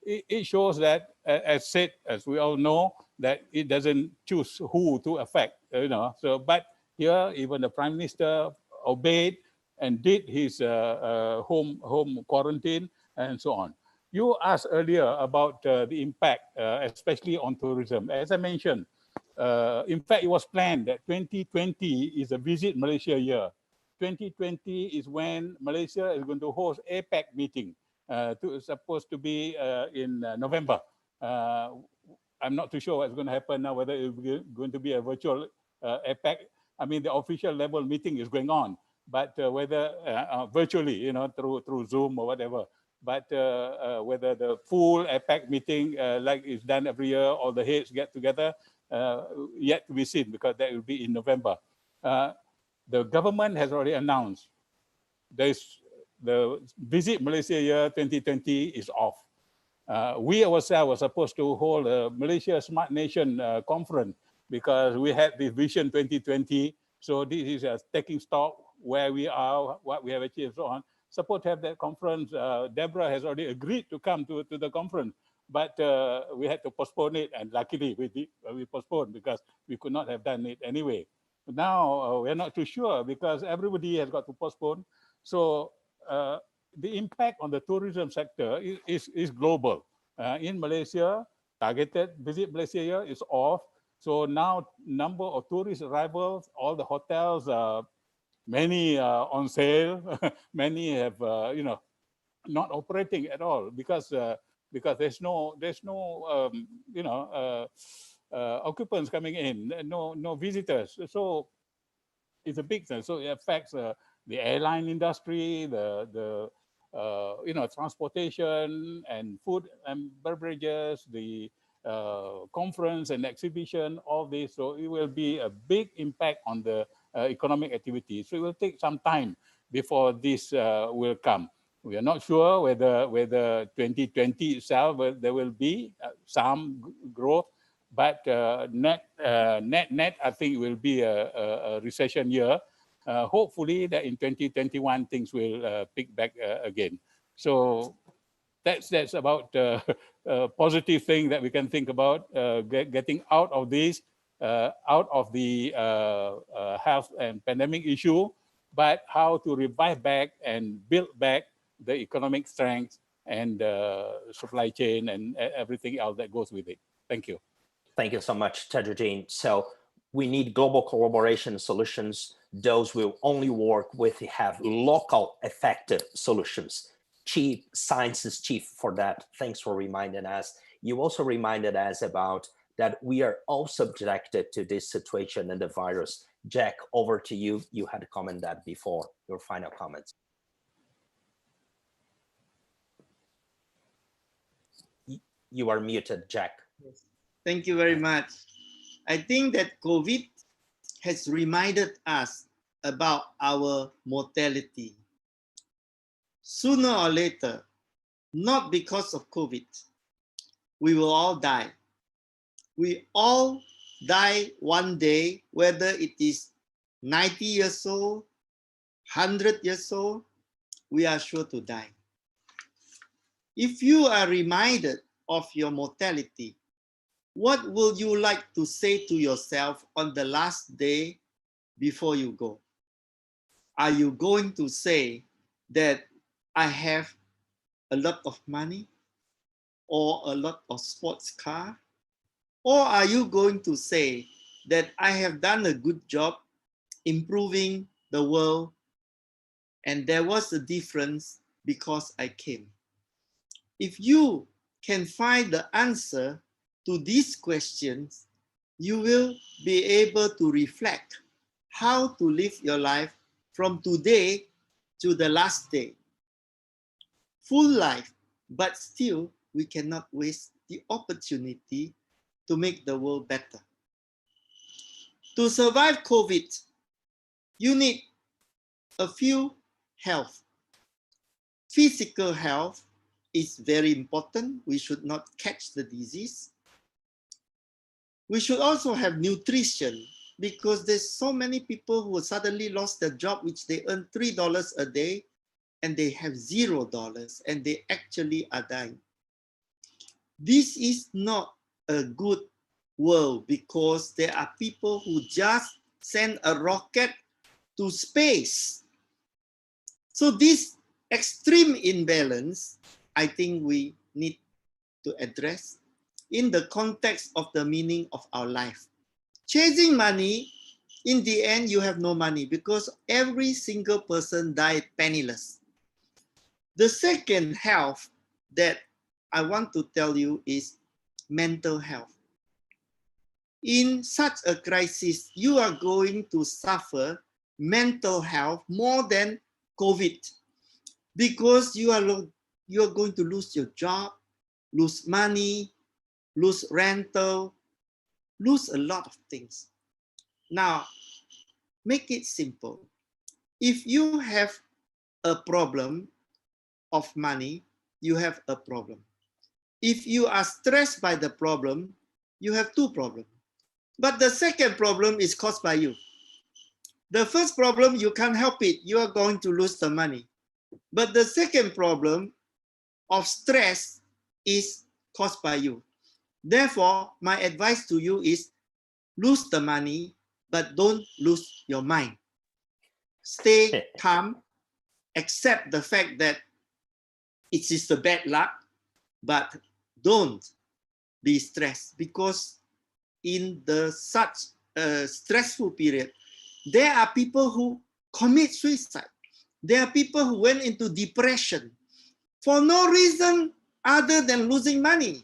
it shows that, as said, as we all know, that it doesn't choose who to affect, So, but here, even the Prime Minister obeyed and did his home quarantine and so on. You asked earlier about the impact, especially on tourism. As I mentioned, in fact, it was planned that 2020 is a Visit Malaysia year. 2020 is when Malaysia is going to host APEC meeting. Supposed to be in November. I'm not too sure what's going to happen now, whether it's going to be a virtual APEC. I mean, the official level meeting is going on, but whether virtually, through Zoom or whatever, but whether the full APEC meeting like is done every year, all the heads get together, yet to be seen, because that will be in November. The government has already announced the Visit Malaysia year 2020 is off. We ourselves were supposed to hold a Malaysia Smart Nation conference, because we had the Vision 2020. So this is taking stock where we are, what we have achieved, so on. Supposed to have that conference. Deborah has already agreed to come to the conference, but we had to postpone it, and luckily we postponed because we could not have done it anyway. Now we're not too sure because everybody has got to postpone. So the impact on the tourism sector is global. In Malaysia, targeted visit Malaysia here is off. So now number of tourist arrivals, all the hotels, many on sale, many have not operating at all because there's no occupants coming in, no visitors. So it's a big thing. So it affects the airline industry, the transportation and food and beverages, the conference and exhibition, all this. So it will be a big impact on the economic activity. So it will take some time before this will come. We are not sure whether 2020 itself there will be some growth, but net, I think it will be a recession year. Hopefully that in 2021 things will pick back again. So that's about a positive thing that we can think about, getting out of this, out of the health and pandemic issue, but how to revive back and build back the economic strength and supply chain and everything else that goes with it. Thank you. Thank you so much, Tadruddin. So we need global collaboration solutions. Those will only work with have local effective solutions. Chief, science is chief for that. Thanks for reminding us. You also reminded us about that we are all subjected to this situation and the virus. Jack, over to you. You had commented that before. Your final comments. You are muted, Jack. Yes. Thank you very much. I think that COVID has reminded us about our mortality. Sooner or later, not because of COVID, we will all die. We all die one day, whether it is 90 years old, 100 years old, we are sure to die. If you are reminded of your mortality, what will you like to say to yourself on the last day before you go? Are you going to say that I have a lot of money or a lot of sports car? Or are you going to say that I have done a good job improving the world and there was a difference because I came? If you can find the answer to these questions, you will be able to reflect how to live your life from today to the last day. Full life, but still we cannot waste the opportunity to make the world better. To survive COVID, you need a few health. Physical health is very important. We should not catch the disease. We should also have nutrition because there's so many people who suddenly lost their job, which they earn $3 a day and they have $0 and they actually are dying. This is not a good world because there are people who just send a rocket to space. So this extreme imbalance, I think we need to address in the context of the meaning of our life. Chasing money, in the end, you have no money because every single person died penniless. The second health that I want to tell you is mental health. In such a crisis, you are going to suffer mental health more than COVID because you are going to lose your job, lose money, lose rental, lose a lot of things. Now, make it simple. If you have a problem of money, you have a problem. If you are stressed by the problem, you have two problems. But the second problem is caused by you. The first problem, you can't help it. You are going to lose the money. But the second problem of stress is caused by you. Therefore, my advice to you is lose the money, but don't lose your mind. Stay calm, accept the fact that it is the bad luck, but don't be stressed, because in the such stressful period, there are people who commit suicide. There are people who went into depression for no reason other than losing money.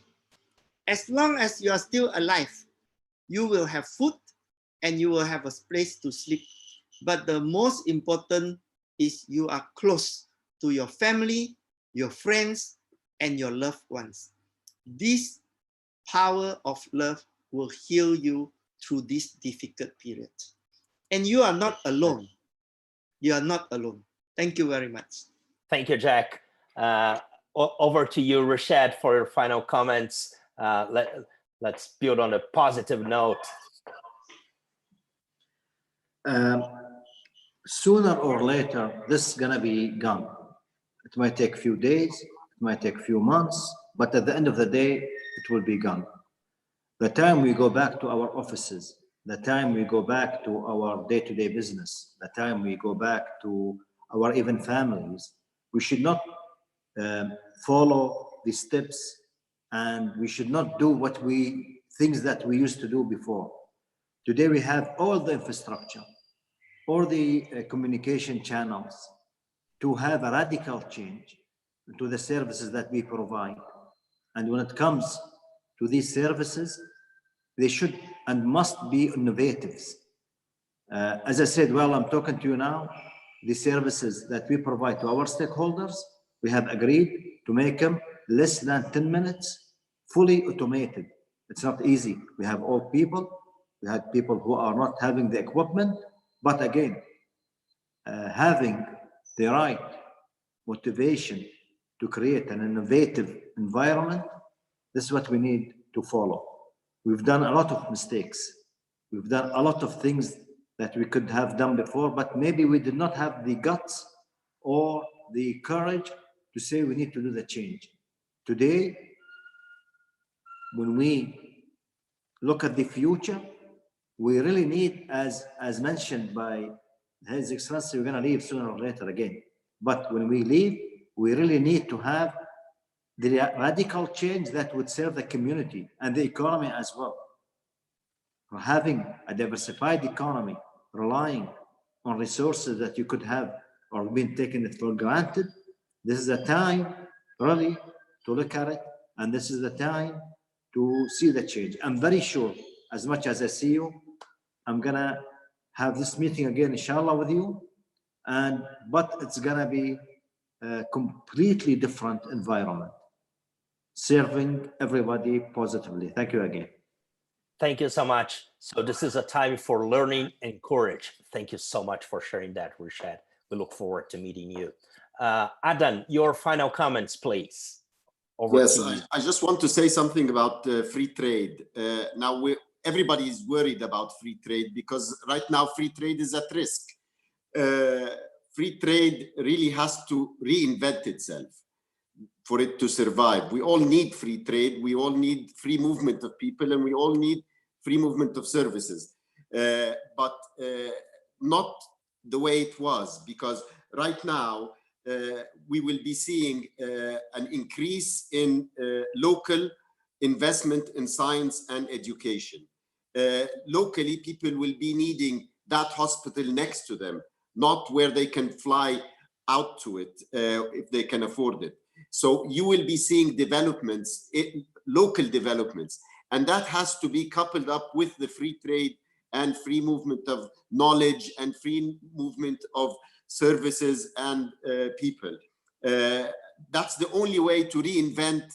As long as you are still alive, you will have food and you will have a place to sleep. But the most important is you are close to your family, your friends, and your loved ones. This power of love will heal you through this difficult period. And you are not alone. You are not alone. Thank you very much. Thank you, Jack. Over to you, Rashad, for your final comments. Let's build on a positive note. Sooner or later, this is gonna be gone. It might take a few days, it might take a few months, but at the end of the day, it will be gone. The time we go back to our offices, the time we go back to our day-to-day business, the time we go back to our even families, we should not follow the steps, and we should not do things that we used to do before. Today we have all the infrastructure, all the communication channels to have a radical change to the services that we provide. And when it comes to these services, they should and must be innovative. As I said, while I'm talking to you now, the services that we provide to our stakeholders, we have agreed to make them less than 10 minutes, fully automated. It's not easy. We have old people, we have people who are not having the equipment, but again, having the right motivation to create an innovative environment, this is what we need to follow. We've done a lot of mistakes. We've done a lot of things that we could have done before, but maybe we did not have the guts or the courage to say we need to do the change. Today, when we look at the future, we really need, as mentioned by His Excellency, we're going to leave sooner or later again. But when we leave, we really need to have the radical change that would serve the community and the economy as well. Having a diversified economy, relying on resources that you could have or been taken for granted, this is the time really to look at it, and this is the time to see the change. I'm very sure, as much as I see you, I'm gonna have this meeting again, inshallah, with you, but it's gonna be a completely different environment, serving everybody positively. Thank you again. Thank you so much. So this is a time for learning and courage. Thank you so much for sharing that, Rashad. We look forward to meeting you. Adan, your final comments, please. Yes, I just want to say something about free trade. Now, everybody is worried about free trade because right now free trade is at risk. Free trade really has to reinvent itself for it to survive. We all need free trade. We all need free movement of people, and we all need free movement of services, but not the way it was, because right now we will be seeing an increase in local investment in science and education. Locally, people will be needing that hospital next to them, not where they can fly out to it if they can afford it. So you will be seeing developments, local developments, and that has to be coupled up with the free trade and free movement of knowledge and free movement of services and people. That's the only way to reinvent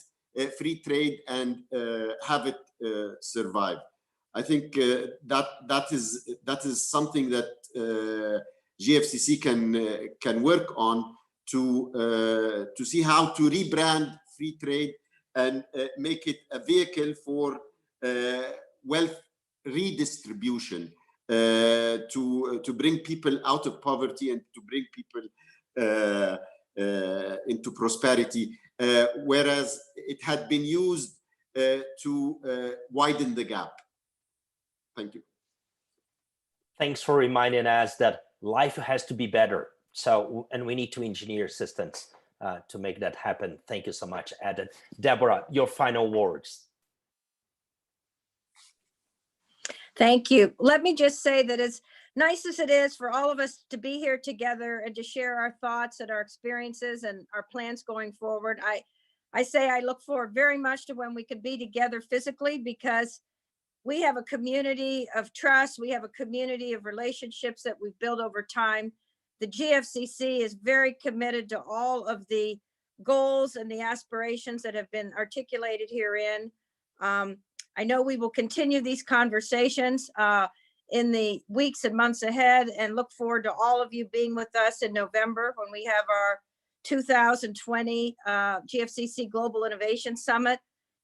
free trade and have it survive. I think that is something that GFCC can work on to see how to rebrand free trade and make it a vehicle for wealth redistribution, to bring people out of poverty and to bring people into prosperity, whereas it had been used to widen the gap. Thank you. Thanks for reminding us that life has to be better. So, and we need to engineer systems to make that happen. Thank you so much, Adam. Deborah, your final words. Thank you. Let me just say that as nice as it is for all of us to be here together and to share our thoughts and our experiences and our plans going forward, I say I look forward very much to when we can be together physically, because we have a community of trust. We have a community of relationships that we've built over time. The GFCC is very committed to all of the goals and the aspirations that have been articulated herein. I know we will continue these conversations in the weeks and months ahead, and look forward to all of you being with us in November when we have our 2020 GFCC Global Innovation Summit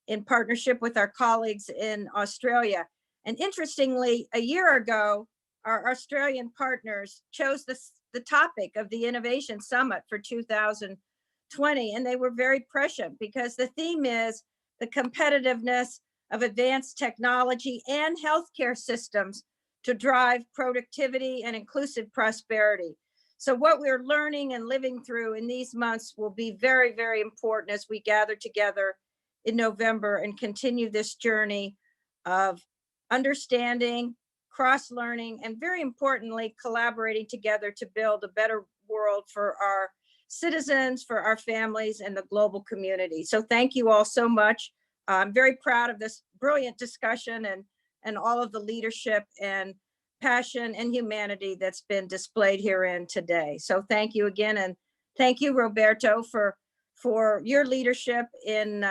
in partnership with our colleagues in Australia. And interestingly, a year ago, our Australian partners chose the topic of the Innovation Summit for 2020, and they were very prescient because the theme is the competitiveness of advanced technology and healthcare systems to drive productivity and inclusive prosperity. So what we're learning and living through in these months will be very, very important as we gather together in November and continue this journey of understanding, cross-learning, and very importantly, collaborating together to build a better world for our citizens, for our families, and the global community. So thank you all so much. I'm very proud of this brilliant discussion and all of the leadership and passion and humanity that's been displayed herein today. So thank you again. And thank you, Roberto, for your leadership in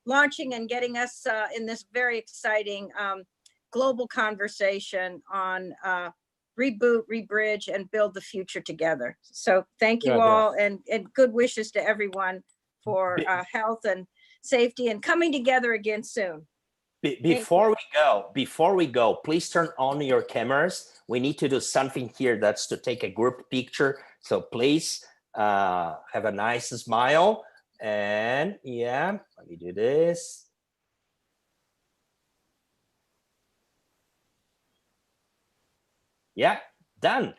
launching and getting us in this very exciting global conversation on Reboot, Rebridge, and Build the Future Together. So thank you all, and good wishes to everyone for health and safety and coming together again soon. Before we go, please turn on your cameras. We need to do something here that's to take a group picture. So please have a nice smile. And yeah, let me do this. Yeah, done.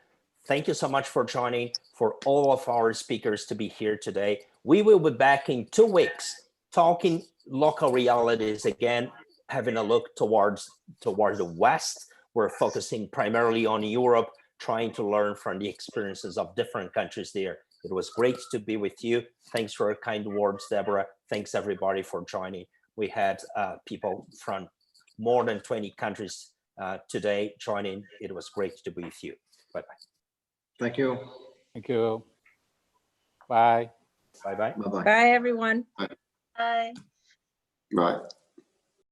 Thank you so much for joining, for all of our speakers to be here today. We will be back in 2 weeks, talking local realities again, having a look towards the West. We're focusing primarily on Europe, trying to learn from the experiences of different countries there. It was great to be with you. Thanks for your kind words, Deborah. Thanks everybody for joining. We had people from more than 20 countries today joining. It was great to be with you. Bye-bye. Thank you. Thank you. Bye. Bye-bye. Bye-bye. Bye, everyone. Bye. Bye. Bye.